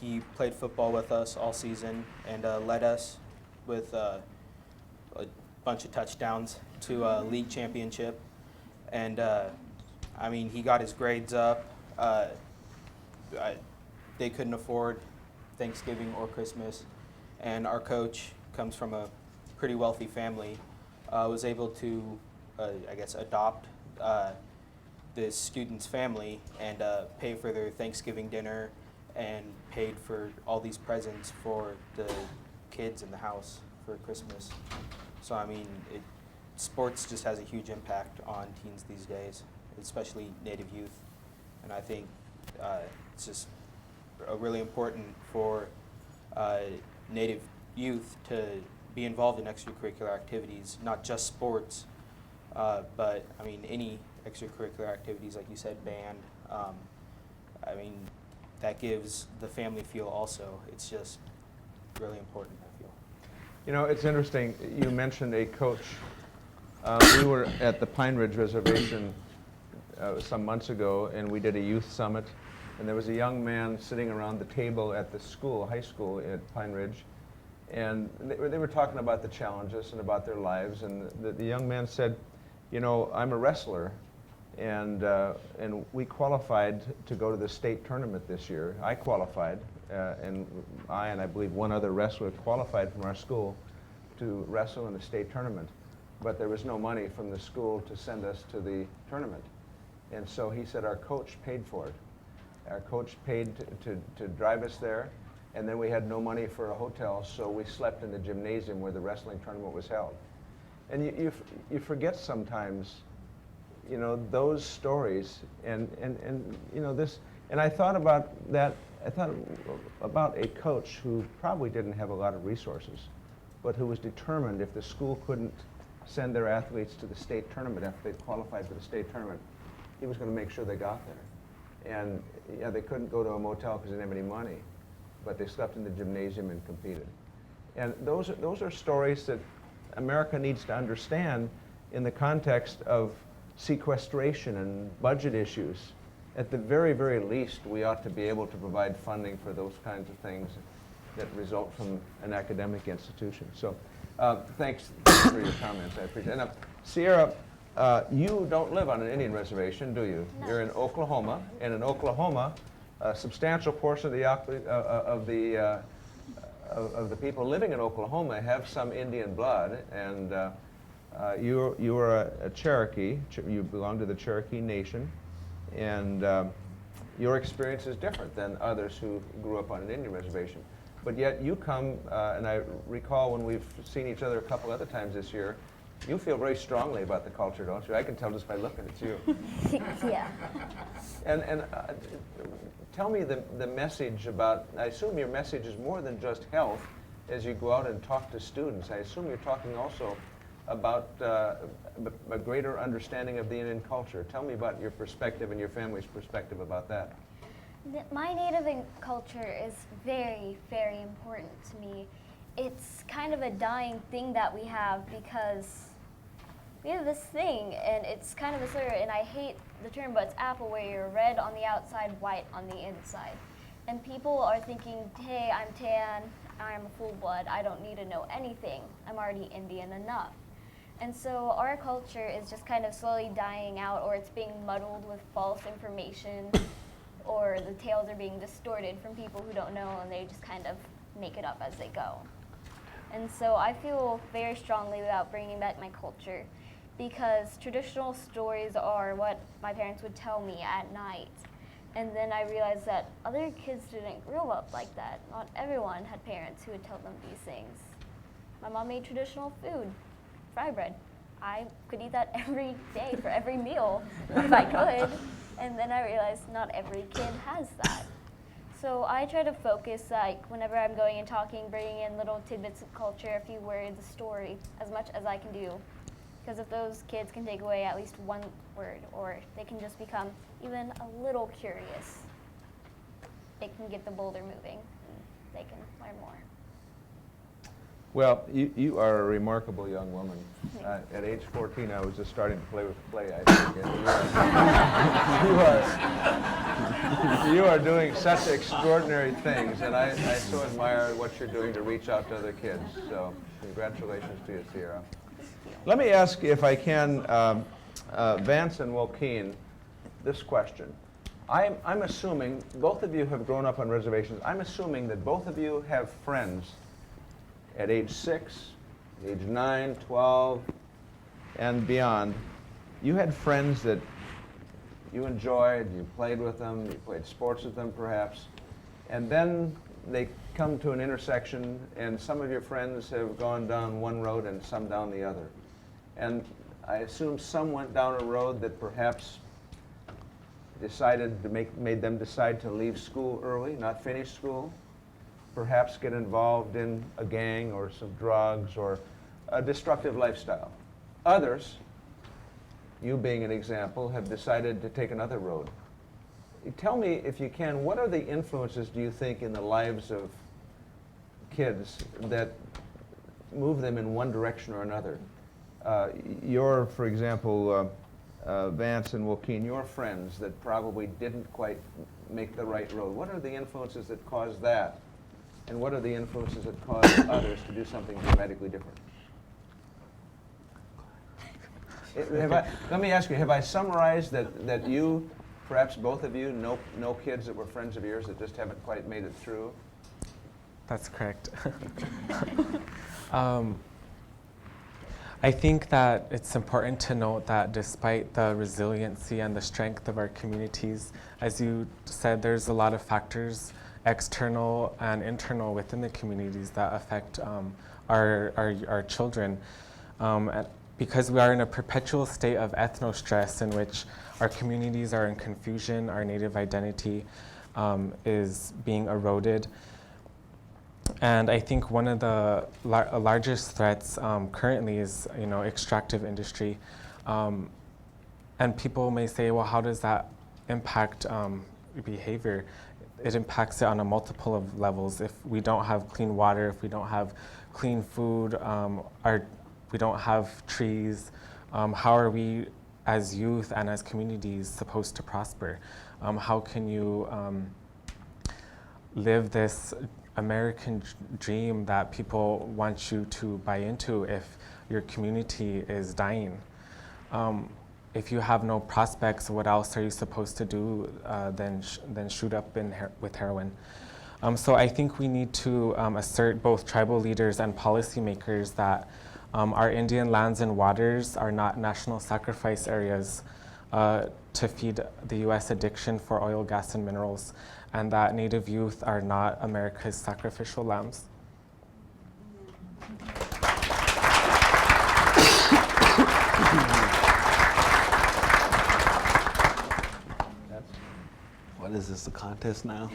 [SPEAKER 2] he played football with us all season and led us with a bunch of touchdowns to a league championship. And he got his grades up. They couldn't afford Thanksgiving or Christmas, and our coach comes from a pretty wealthy family, was able to, adopt this student's family and pay for their Thanksgiving dinner and paid for all these presents for the kids in the house for Christmas. So sports just has a huge impact on teens these days, especially Native youth. And I think it's just really important for Native youth to be involved in extracurricular activities, not just sports, but any extracurricular activities, like you said, band. That gives the family feel also. It's just really important, I feel.
[SPEAKER 1] You know, it's interesting, you mentioned a coach. We were at the Pine Ridge Reservation some months ago, and we did a youth summit, and there was a young man sitting around the table at the school, high school at Pine Ridge, and they were talking about the challenges and about their lives, and the young man said, you know, I'm a wrestler, and we qualified to go to the state tournament this year. I qualified, and I believe one other wrestler qualified from our school to wrestle in the state tournament. But there was no money from the school to send us to the tournament. And so he said our coach paid for it. Our coach paid to drive us there, and then we had no money for a hotel, so we slept in the gymnasium where the wrestling tournament was held. And you forget sometimes, you know, those stories, and you know, this, and I thought about that, I thought about a coach who probably didn't have a lot of resources, but who was determined if the school couldn't send their athletes to the state tournament after they qualified for the state tournament, he was going to make sure they got there. And yeah, they couldn't go to a motel because they didn't have any money, but they slept in the gymnasium and competed. And those are stories that America needs to understand in the context of sequestration and budget issues. At the very, very least, we ought to be able to provide funding for those kinds of things that result from an academic institution. So thanks for your comments, I appreciate it. Now, Sierra, you don't live on an Indian reservation, do you?
[SPEAKER 3] No.
[SPEAKER 1] You're in Oklahoma, and in Oklahoma, a substantial portion of the people living in Oklahoma have some Indian blood, and you are a Cherokee. You belong to the Cherokee Nation, and your experience is different than others who grew up on an Indian reservation. But yet you come, and I recall when we've seen each other a couple other times this year, you feel very strongly about the culture, don't you? I can tell just by looking at you.
[SPEAKER 3] Yeah.
[SPEAKER 1] And tell me the message about, I assume your message is more than just health as you go out and talk to students. I assume you're talking also about a greater understanding of the Indian culture. Tell me about your perspective and your family's perspective about that.
[SPEAKER 3] My native culture is very, very important to me. It's kind of a dying thing that we have because we have this thing, and it's kind of a slur, and I hate the term, but it's apple, where you're red on the outside, white on the inside. And people are thinking, hey, I'm tan, I'm a full blood, I don't need to know anything, I'm already Indian enough. And so our culture is just kind of slowly dying out, or it's being muddled with false information, or the tales are being distorted from people who don't know, and they just kind of make it up as they go. And so I feel very strongly about bringing back my culture, because traditional stories are what my parents would tell me at night. And then I realized that other kids didn't grow up like that. Not everyone had parents who would tell them these things. My mom made traditional food, fry bread. I could eat that every day for every meal if I could. And then I realized not every kid has that. So I try to focus, like, whenever I'm going and talking, bringing in little tidbits of culture, a few words, a story, as much as I can do. Because if those kids can take away at least one word, or they can just become even a little curious, it can get the boulder moving, and they can learn more.
[SPEAKER 1] Well, you are a remarkable young woman. At age 14, I was just starting to play with clay, I think. And you are doing such extraordinary things, and I so admire what you're doing to reach out to other kids. So congratulations to you, Sierra. Let me ask, if I can, Vance and Joaquin, this question. I'm assuming both of you have grown up on reservations. I'm assuming that both of you have friends at age 6, age 9, 12, and beyond. You had friends that you enjoyed, you played with them, you played sports with them perhaps, and then they come to an intersection and some of your friends have gone down one road and some down the other. And I assume some went down a road that perhaps decided to made them decide to leave school early, not finish school, perhaps get involved in a gang or some drugs or a destructive lifestyle. Others, you being an example, have decided to take another road. Tell me, if you can, what are the influences, do you think, in the lives of kids that move them in one direction or another? For example, Vance and Joaquin, your friends that probably didn't quite make the right road, what are the influences that caused that? And what are the influences that cause others to do something dramatically different? Let me ask you, have I summarized that you, perhaps both of you, know kids that were friends of yours that just haven't quite made it through?
[SPEAKER 4] That's correct. I think that it's important to note that despite the resiliency and the strength of our communities, as you said, there's a lot of factors, external and internal, within the communities that affect our children. Because we are in a perpetual state of ethno-stress in which our communities are in confusion, our native identity is being eroded. And I think one of the largest threats currently is, extractive industry. And people may say, well, how does that impact behavior? It impacts it on a multiple of levels. If we don't have clean water, if we don't have clean food, we don't have trees, how are we as youth and as communities supposed to prosper? How can you live this American dream that people want you to buy into if your community is dying? If you have no prospects, what else are you supposed to do than shoot up with heroin? So I think we need to assert, both tribal leaders and policymakers, that our Indian lands and waters are not national sacrifice areas to feed the U.S. addiction for oil, gas, and minerals, and that Native youth are not America's sacrificial lambs.
[SPEAKER 5] What is this, a contest now?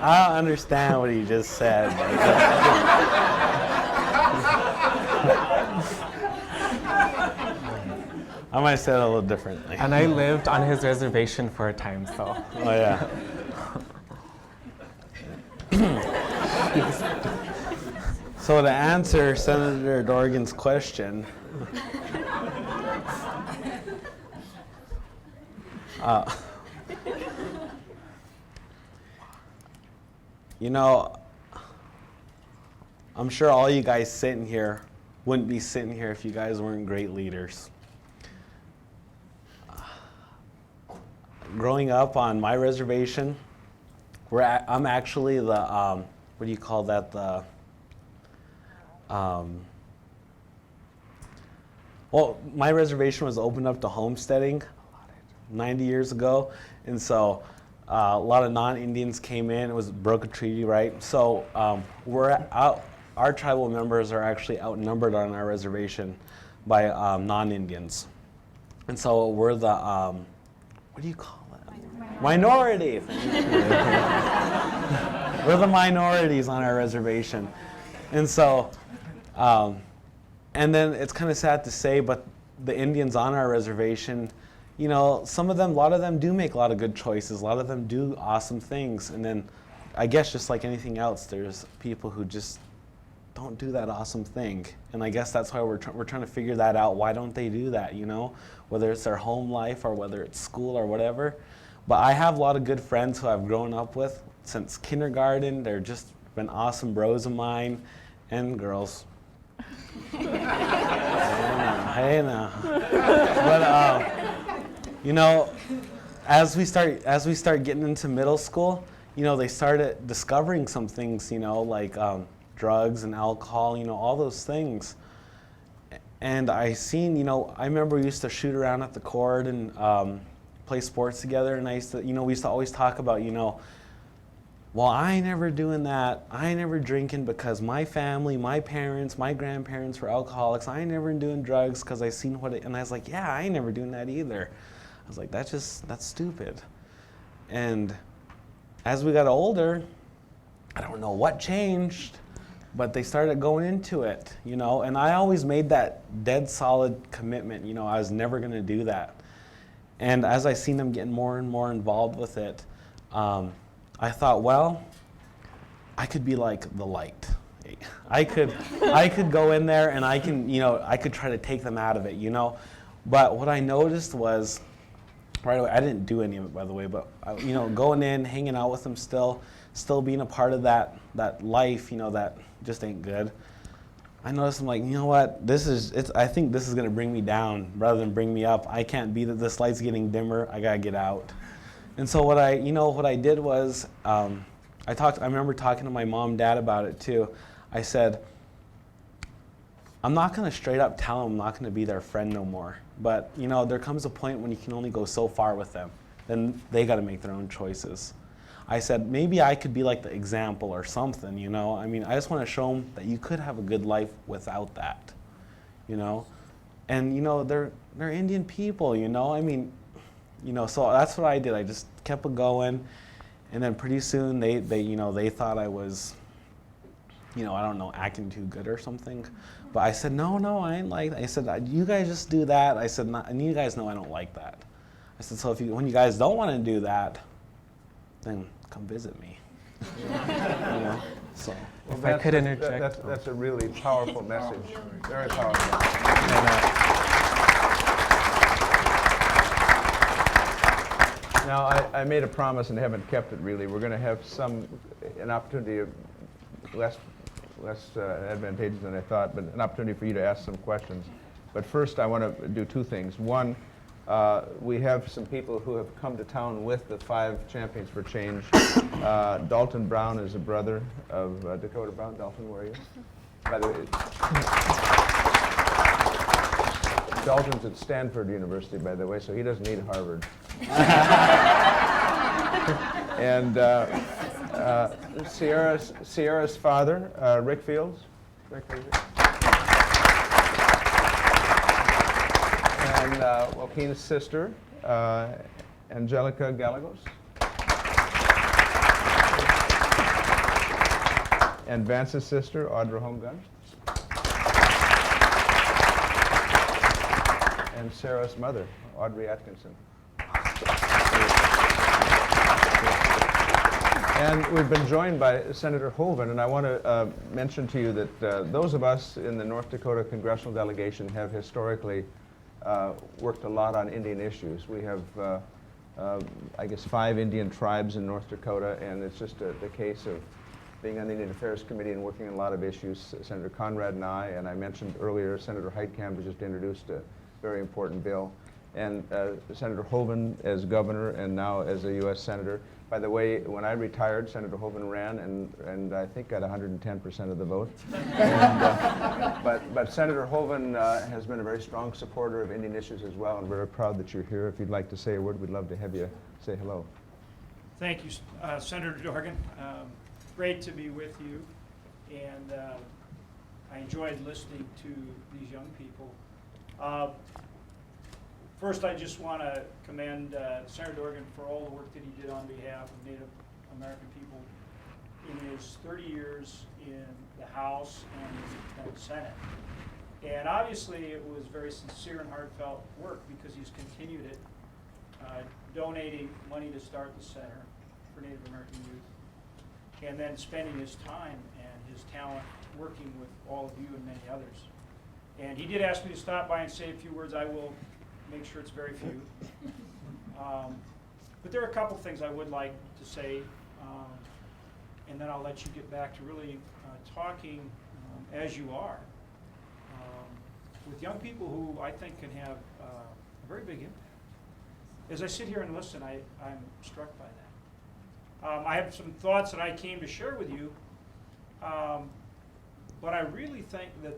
[SPEAKER 5] I don't understand what he just said. I might have said it a little differently.
[SPEAKER 4] And I lived on his reservation for a time, so.
[SPEAKER 5] Oh, yeah. So to answer Senator Dorgan's question, you know, I'm sure all you guys sitting here wouldn't be sitting here if you guys weren't great leaders. Growing up on my reservation, I'm actually the, what do you call that, well, my reservation was opened up to homesteading 90 years ago, and so a lot of non-Indians came in. It was broke a treaty, right? So our tribal members are actually outnumbered on our reservation by non-Indians, and so we're the what do you call it? Minorities. We're the minorities on our reservation, and so. And then it's kind of sad to say, but the Indians on our reservation, you know, a lot of them do make a lot of good choices. A lot of them do awesome things. And then I guess just like anything else, there's people who just don't do that awesome thing. And I guess that's why we're trying to figure that out. Why don't they do that, you know? Whether it's their home life or whether it's school or whatever. But I have a lot of good friends who I've grown up with since kindergarten. They're just been awesome bros of mine and girls. Hey now. But you know, as we start getting into middle school, you know, they started discovering some things, you know, like drugs and alcohol, you know, all those things. And I remember we used to shoot around at the court and play sports together, and we used to always talk about, you know, well, I ain't never doing that. I ain't never drinking because my family, my parents, my grandparents were alcoholics. I ain't never doing drugs because I seen and I was like, yeah, I ain't never doing that either. I was like, that's stupid. And as we got older, I don't know what changed, but they started going into it, you know, and I always made that dead solid commitment, you know, I was never going to do that. And as I seen them getting more and more involved with it, I thought, well, I could be like the light. I could go in there and I could try to take them out of it, you know. But what I noticed was, right away, I didn't do any of it, by the way, but you know, going in, hanging out with them still being a part of that life, you know, that just ain't good. I noticed, I'm like, you know what, I think this is gonna bring me down rather than bring me up. I can't be that this light's getting dimmer, I gotta get out. And so what I did was, I remember talking to my mom and dad about it too. I said, I'm not gonna straight up tell them I'm not gonna be their friend no more. But you know, there comes a point when you can only go so far with them. Then they gotta make their own choices. I said, maybe I could be like the example or something, you know? I mean, I just wanna show them that you could have a good life without that, you know? And you know, they're Indian people, you know? I mean, you know, so that's what I did. I just kept it going, and then pretty soon they thought I was, you know, I don't know, acting too good or something. But I said, no, I ain't like that. I said, you guys just do that. I said, and you guys know I don't like that. I said, so when you guys don't want to do that, then come visit me. You know, so.
[SPEAKER 1] Well,
[SPEAKER 4] If I could interject.
[SPEAKER 1] That's a really powerful message. Very powerful. Now, I made a promise and haven't kept it really. We're going to have an opportunity, less advantageous than I thought, but an opportunity for you to ask some questions. But first, I want to do two things. One, we have some people who have come to town with the 5 Champions for Change. Dalton Brown is a brother of Dakota Brown. Dalton, where are you? By the way, Dalton's at Stanford University, by the way, so he doesn't need Harvard. And Sierra's father, Rick Fields. Rick, and Joaquin's sister, Angelica Gallegos. and Vance's sister, Audra Homegun. And Sarah's mother, Audrey Atkinson. And we've been joined by Senator Hoeven, and I want to mention to you that those of us in the North Dakota congressional delegation have historically worked a lot on Indian issues. We have, I guess, 5 Indian tribes in North Dakota, and it's just the case of being on the Indian Affairs Committee and working on a lot of issues. Senator Conrad and I mentioned earlier, Senator Heitkamp has just introduced a very important bill, and Senator Hoeven as governor and now as a U.S. Senator. By the way, when I retired, Senator Hoeven ran and I think got 110% of the vote. And, but Senator Hoeven has been a very strong supporter of Indian issues as well, and we're very proud that you're here. If you'd like to say a word, we'd love to have you say hello.
[SPEAKER 9] Thank you, Senator Dorgan. Great to be with you, and I enjoyed listening to these young people. First, I just want to commend Senator Dorgan for all the work that he did on behalf of Native American people in his 30 years in the House and the Senate. And obviously, it was very sincere and heartfelt work because he's continued it, donating money to start the Center for Native American Youth, and then spending his time and his talent working with all of you and many others. And he did ask me to stop by and say a few words. I will make sure it's very few. But there are a couple things I would like to say, and then I'll let you get back to really talking as you are with young people who I think can have a very big impact. As I sit here and listen, I'm struck by that. I have some thoughts that I came to share with you, but I really think that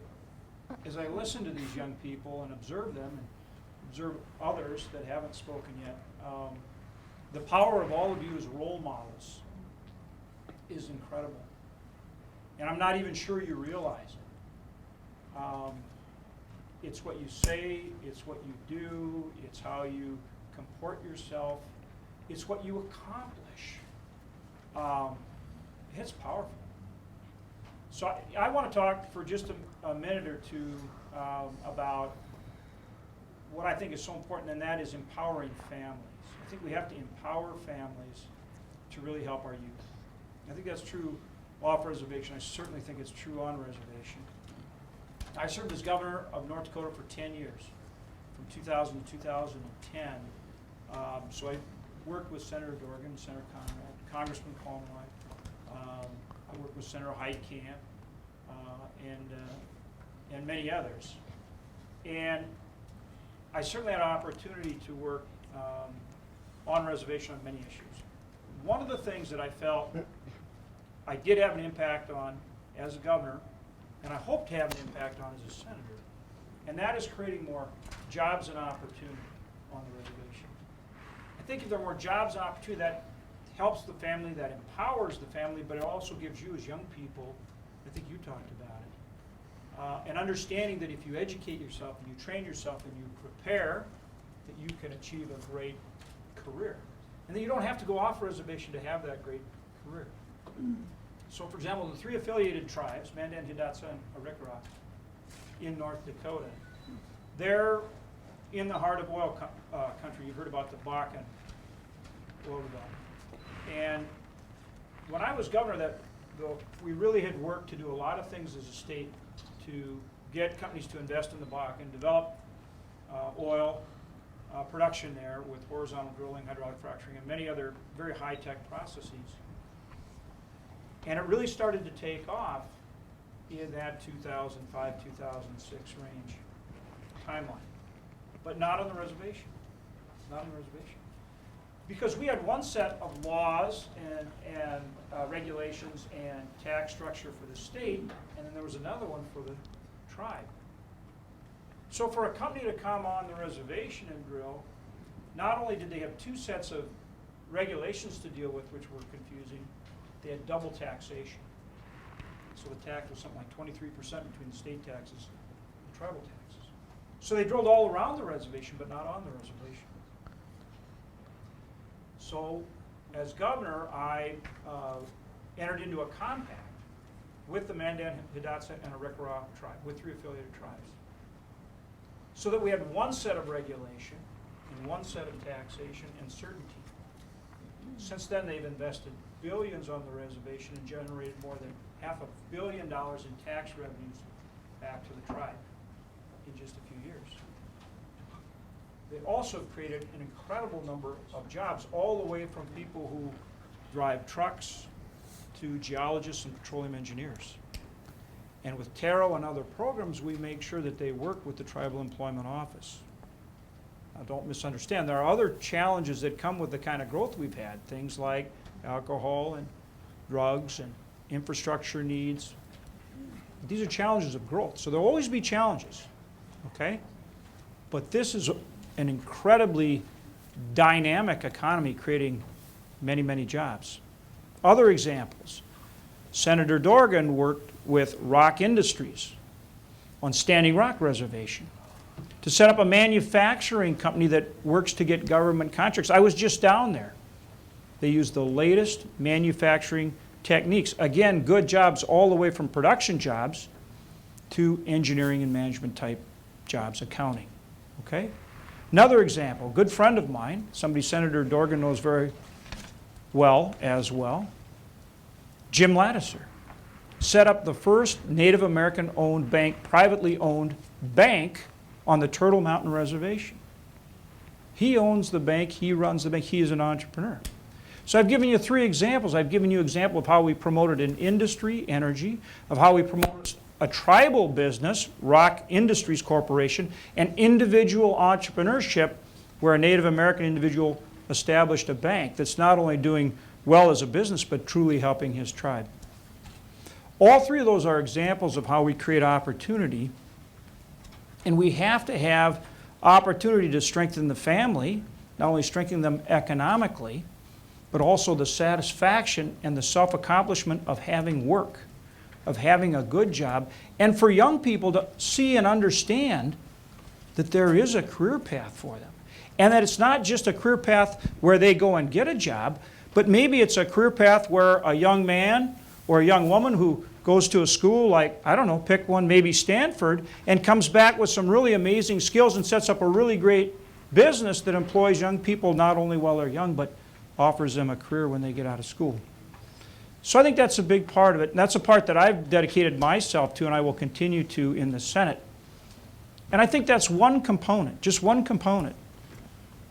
[SPEAKER 9] as I listen to these young people and observe them and observe others that haven't spoken yet, the power of all of you as role models is incredible. And I'm not even sure you realize it. It's what you say, it's what you do, it's how you comport yourself, it's what you accomplish. It's powerful. So I want to talk for just a minute or two about what I think is so important, and that is empowering families. I think we have to empower families to really help our youth. I think that's true off reservation. I certainly think it's true on reservation. I served as governor of North Dakota for 10 years, from 2000 to 2010. So I worked with Senator Dorgan, Senator Conrad, Congressman Conroy. I worked with Senator Heitkamp and many others. And I certainly had an opportunity to work on reservation on many issues. One of the things that I felt I did have an impact on as a governor, and I hope to have an impact on as a senator, and that is creating more jobs and opportunity on the reservation. I think if there are more jobs and opportunity, that helps the family, that empowers the family, but it also gives you as young people, I think you talked about it, an understanding that if you educate yourself and you train yourself and you prepare, that you can achieve a great career. And that you don't have to go off reservation to have that great career. So for example, the 3 affiliated tribes, Mandan, Hidatsa, and Arikara, in North Dakota, they're in the heart of oil country. You've heard about the Bakken oil development. And when I was governor, we really had worked to do a lot of things as a state to get companies to invest in the Bakken, develop oil production there with horizontal drilling, hydraulic fracturing, and many other very high-tech processes. And it really started to take off in that 2005, 2006 range timeline, but not on the reservation, not on the reservation. Because we had one set of laws and regulations and tax structure for the state, and then there was another one for the tribe. So for a company to come on the reservation and drill, not only did they have 2 sets of regulations to deal with, which were confusing, they had double taxation. So the tax was something like 23% between the state taxes and the tribal taxes. So they drilled all around the reservation, but not on the reservation. So as governor, I entered into a compact with the Mandan, Hidatsa, and Arikara tribe, with 3 affiliated tribes. So that we had one set of regulation and one set of taxation and certainty. Since then, they've invested billions on the reservation and generated more than $500 million in tax revenues back to the tribe in just a few years. They also have created an incredible number of jobs, all the way from people who drive trucks to geologists and petroleum engineers. And with TARO and other programs, we make sure that they work with the Tribal Employment Office. Now, don't misunderstand. There are other challenges that come with the kind of growth we've had, things like alcohol and drugs and infrastructure needs. These are challenges of growth. So there will always be challenges, okay? But this is an incredibly dynamic economy creating many, many jobs. Other examples. Senator Dorgan worked with Rock Industries on Standing Rock Reservation to set up a manufacturing company that works to get government contracts. I was just down there. They use the latest manufacturing techniques. Again, good jobs all the way from production jobs to engineering and management type jobs, accounting, okay? Another example, a good friend of mine, somebody Senator Dorgan knows very well as well, Jim Lattiser, set up the first Native American-owned bank, privately owned bank on the Turtle Mountain Reservation. He owns the bank, he runs the bank, he is an entrepreneur. So I've given you 3 examples. I've given you an example of how we promoted an industry, energy, of how we promoted a tribal business, Rock Industries Corporation, and individual entrepreneurship, where a Native American individual established a bank that's not only doing well as a business, but truly helping his tribe. All 3 of those are examples of how we create opportunity, and we have to have opportunity to strengthen the family, not only strengthen them economically, but also the satisfaction and the self-accomplishment of having work, of having a good job, and for young people to see and understand that there is a career path for them. And that it's not just a career path where they go and get a job, but maybe it's a career path where a young man or a young woman who goes to a school like, I don't know, pick one, maybe Stanford, and comes back with some really amazing skills and sets up a really great business that employs young people not only while they're young, but offers them a career when they get out of school. So I think that's a big part of it, and that's a part that I've dedicated myself to and I will continue to in the Senate. And I think that's one component, just one component.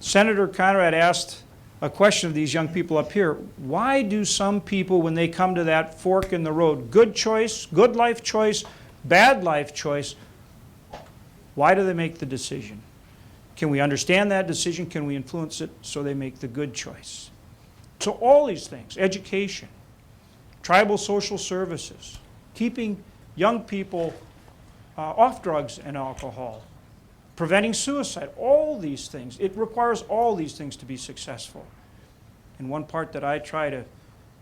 [SPEAKER 9] Senator Conrad asked a question of these young people up here. Why do some people, when they come to that fork in the road, good choice, good life choice, bad life choice, why do they make the decision? Can we understand that decision? Can we influence it so they make the good choice? So all these things, education, tribal social services, keeping young people off drugs and alcohol, preventing suicide, all these things. It requires all these things to be successful. And one part that I try to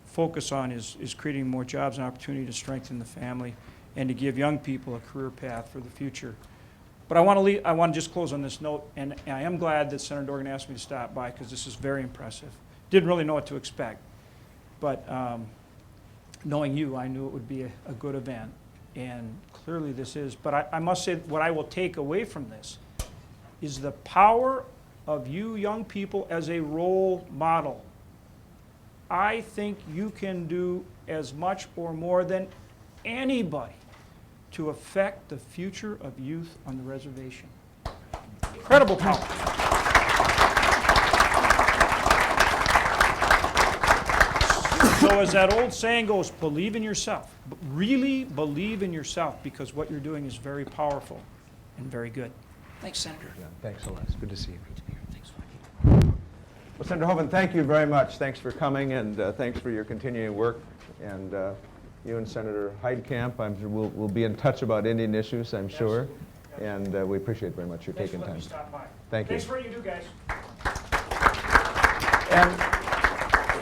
[SPEAKER 9] focus on is creating more jobs and opportunity to strengthen the family and to give young people a career path for the future. But I want to just close on this note, and I am glad that Senator Dorgan asked me to stop by because this is very impressive. Didn't really know what to expect, but knowing you, I knew it would be a good event, and clearly this is. But I must say what I will take away from this is the power of you young people as a role model. I think you can do as much or more than anybody to affect the future of youth on the reservation. Incredible power. So as that old saying goes, believe in yourself. Really believe in yourself, because what you're doing is very powerful and very good. Thanks, Senator.
[SPEAKER 1] Yeah, thanks a lot. It's good to see you. Well, Senator Hovind, thank you very much. Thanks for coming, and thanks for your continuing work. And you and Senator Heidkamp, we'll be in touch about Indian issues, I'm sure.
[SPEAKER 9] Absolutely.
[SPEAKER 1] And we appreciate very much your
[SPEAKER 9] Thanks
[SPEAKER 1] taking
[SPEAKER 9] for letting
[SPEAKER 1] time.
[SPEAKER 9] me stop by.
[SPEAKER 1] Thank you.
[SPEAKER 9] Thanks for what you do, guys.
[SPEAKER 1] And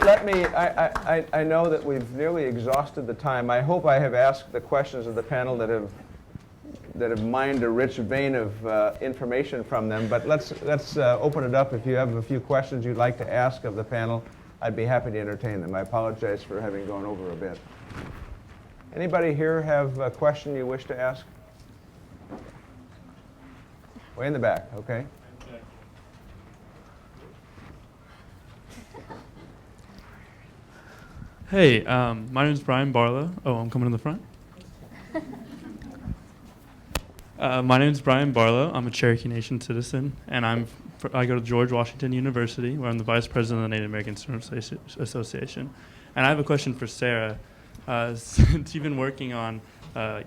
[SPEAKER 1] let me, I know that we've nearly exhausted the time. I hope I have asked the questions of the panel that have mined a rich vein of information from them. But let's open it up. If you have a few questions you'd like to ask of the panel, I'd be happy to entertain them. I apologize for having gone over a bit. Anybody here have a question you wish to ask? Way in the back, okay.
[SPEAKER 10] Hey, my name is Brian Barlow. Oh, I'm coming in the front. My name is Brian Barlow. I'm a Cherokee Nation citizen, and I go to George Washington University, where I'm the vice president of the Native American Student Association. And I have a question for Sarah. Since you've been working on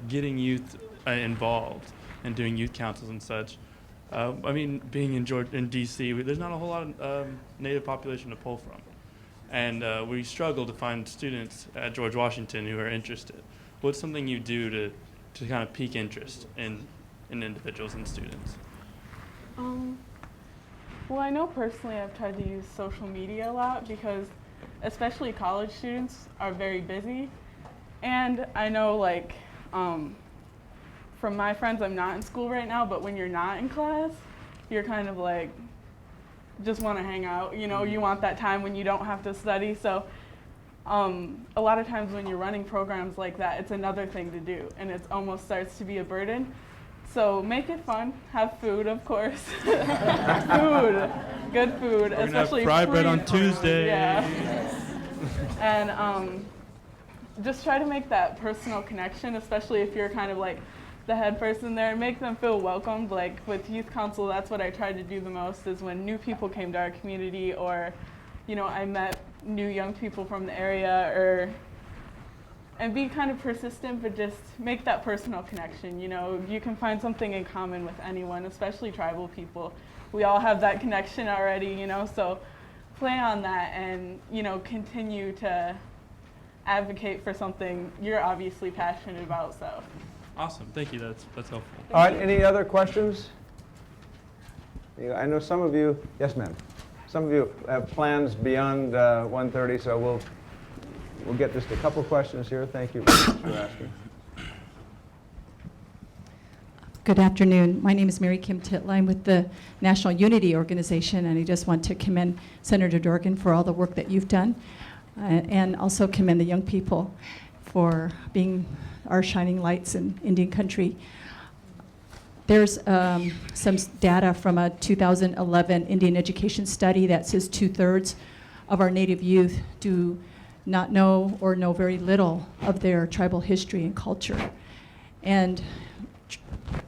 [SPEAKER 10] getting youth involved and doing youth councils and such, I mean, being in D.C., there's not a whole lot of Native population to pull from. And we struggle to find students at George Washington who are interested. What's something you do to kind of pique interest in individuals and students?
[SPEAKER 6] Well, I know personally I've tried to use social media a lot because especially college students are very busy. And I know, like, from my friends, I'm not in school right now, but when you're not in class, you're kind of like, just want to hang out, you know, you want that time when you don't have to study. So a lot of times when you're running programs like that, it's another thing to do, and it almost starts to be a burden. So make it fun, have food, of course. Food, good food,
[SPEAKER 10] We're
[SPEAKER 6] especially
[SPEAKER 10] gonna have fry bread
[SPEAKER 6] free
[SPEAKER 10] on
[SPEAKER 6] food,
[SPEAKER 10] Tuesday.
[SPEAKER 6] Yeah. And just try to make that personal connection, especially if you're kind of like the head person there, make them feel welcomed. Like with youth council, that's what I tried to do the most, is when new people came to our community, or, you know, I met new young people from the area, and be kind of persistent, but just make that personal connection. You know, you can find something in common with anyone, especially tribal people. We all have that connection already, you know, so play on that and, you know, continue to advocate for something you're obviously passionate about, so.
[SPEAKER 10] Awesome, thank you, that's helpful.
[SPEAKER 1] All right, any other questions? I know some of you, yes ma'am, some of you have plans beyond 1:30, so we'll get just a couple questions here. Thank you for asking.
[SPEAKER 11] Good afternoon. My name is Mary Kim Titla. I'm with the National Unity Organization, and I just want to commend Senator Dorgan for all the work that you've done, and also commend the young people for being our shining lights in Indian country. There's some data from a 2011 Indian education study that says 2/3 of our Native youth do not know or know very little of their tribal history and culture. And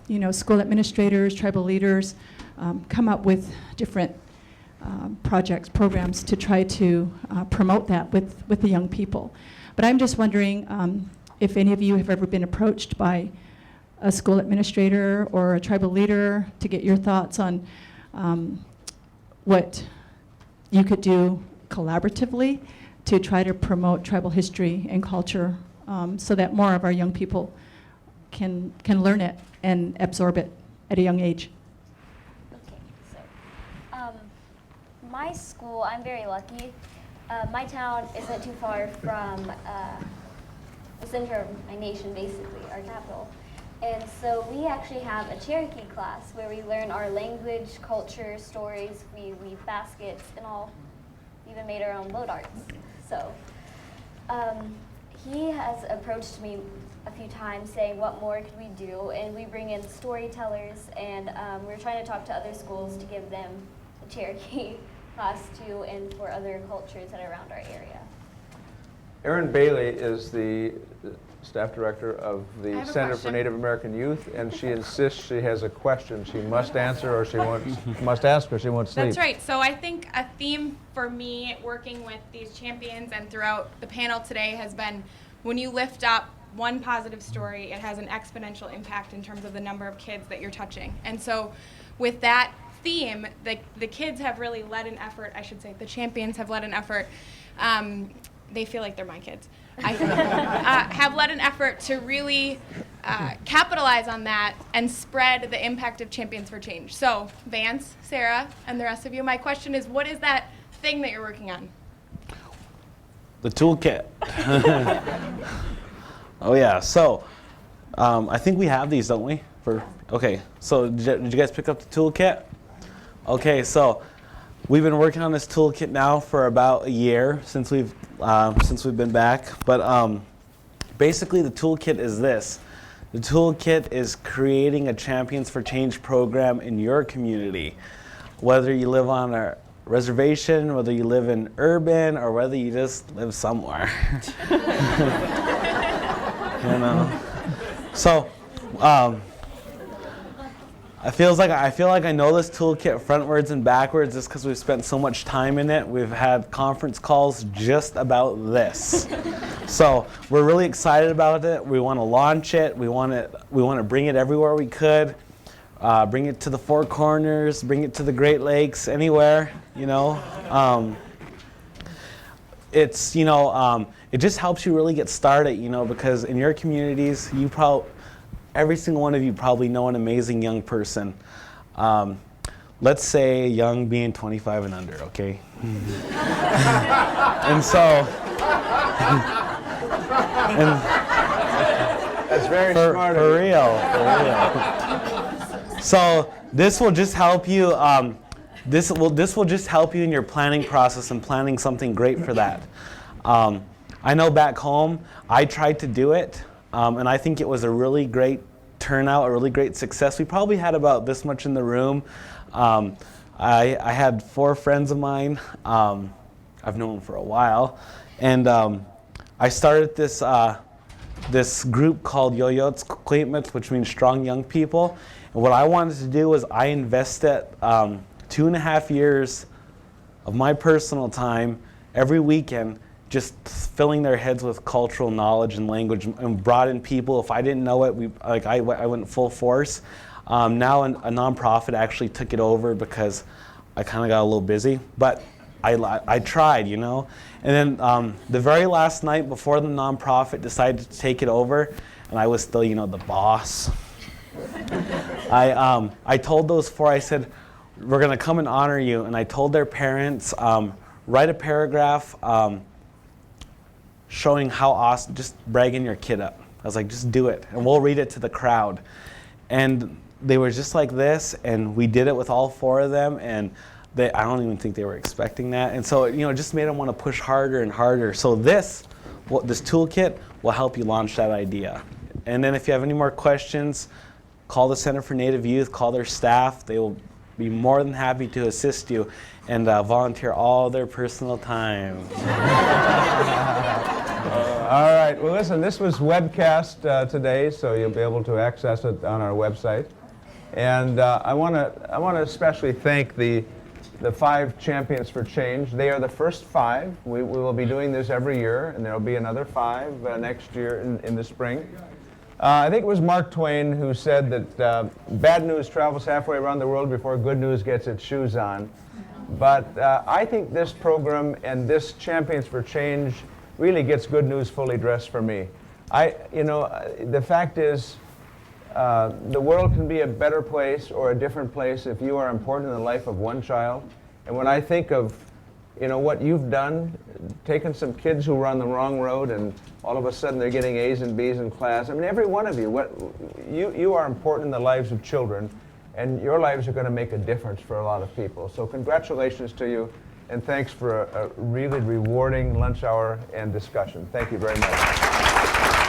[SPEAKER 11] you know, school administrators, tribal leaders come up with different projects, programs to try to promote that with the young people. But I'm just wondering if any of you have ever been approached by a school administrator or a tribal leader to get your thoughts on what you could do collaboratively to try to promote tribal history and culture, so that more of our young people can learn it and absorb it at a young age.
[SPEAKER 3] Okay, so my school, I'm very lucky. My town isn't too far from the center of my nation, basically, our capital. And so we actually have a Cherokee class where we learn our language, culture, stories, we weave baskets, and all, even made our own boat arts. So he has approached me a few times saying, what more could we do? And we bring in storytellers, and we're trying to talk to other schools to give them a Cherokee class too, and for other cultures that are around our area.
[SPEAKER 1] Erin Bailey is the staff director of the Center for
[SPEAKER 8] question.
[SPEAKER 1] Native American Youth, and she insists she has a question she must answer, or she must ask, or she won't sleep.
[SPEAKER 8] That's right. So I think a theme for me working with these champions and throughout the panel today has been, when you lift up one positive story, it has an exponential impact in terms of the number of kids that you're touching. And so with that theme, the kids have really led an effort, I should say, the champions have led an effort. They feel like they're my kids. Have led an effort to really capitalize on that and spread the impact of Champions for Change. So Vance, Sarah, and the rest of you, my question is, what is that thing that you're working on?
[SPEAKER 5] The toolkit. Oh yeah, so I think we have these, don't we? Okay, so did you guys pick up the toolkit? Okay, so we've been working on this toolkit now for about a year since we've been back. But Basically, the toolkit is this. The toolkit is creating a Champions for Change program in your community. Whether you live on a reservation, whether you live in urban, or whether you just live somewhere. You know? So, I feel like I know this toolkit frontwards and backwards just because we've spent so much time in it. We've had conference calls just about this. So we're really excited about it. We want to launch it. We want to bring it everywhere we could. Bring it to the Four Corners. Bring it to the Great Lakes. Anywhere, you know. It's it just helps you really get started, you know, because in your communities, every single one of you probably know an amazing young person. Let's say young being 25 and under, okay? And so,
[SPEAKER 1] That's very smart.
[SPEAKER 5] For real. So this will just help you. This will just help you in your planning process and planning something great for that. I know back home, I tried to do it, and I think it was a really great turnout, a really great success. We probably had about this much in the room. I had 4 friends of mine. I've known them for a while, and I started this group called Yoyots Kuklimet, which means strong young people. And what I wanted to do was I invested 2.5 years of my personal time every weekend just filling their heads with cultural knowledge and language, and brought in people. If I didn't know it, I went full force. Now a nonprofit actually took it over because I kind of got a little busy, but I tried, you know. And then the very last night before the nonprofit decided to take it over, and I was still, you know, the boss. I told those 4, I said, we're gonna come and honor you. And I told their parents, write a paragraph showing how awesome, just bragging your kid up. I was like, just do it, and we'll read it to the crowd. And they were just like this, and we did it with all 4 of them, and I don't even think they were expecting that. And so, you know, it just made them want to push harder and harder. So this toolkit will help you launch that idea. And then if you have any more questions, call the Center for Native Youth, call their staff. They will be more than happy to assist you and volunteer all their personal time.
[SPEAKER 1] All right. Well, listen, this was webcast today, so you'll be able to access it on our website. And I want to especially thank the 5 Champions for Change. They are the first 5. We will be doing this every year, and there will be another 5 next year in the spring. I think it was Mark Twain who said that bad news travels halfway around the world before good news gets its shoes on. But I think this program and this Champions for Change really gets good news fully dressed for me. The fact is, the world can be a better place or a different place if you are important in the life of one child. And when I think of, what you've done, taken some kids who were on the wrong road and all of a sudden they're getting A's and B's in class. I mean, every one of you, you are important in the lives of children, and your lives are going to make a difference for a lot of people. So congratulations to you, and thanks for a really rewarding lunch hour and discussion. Thank you very much.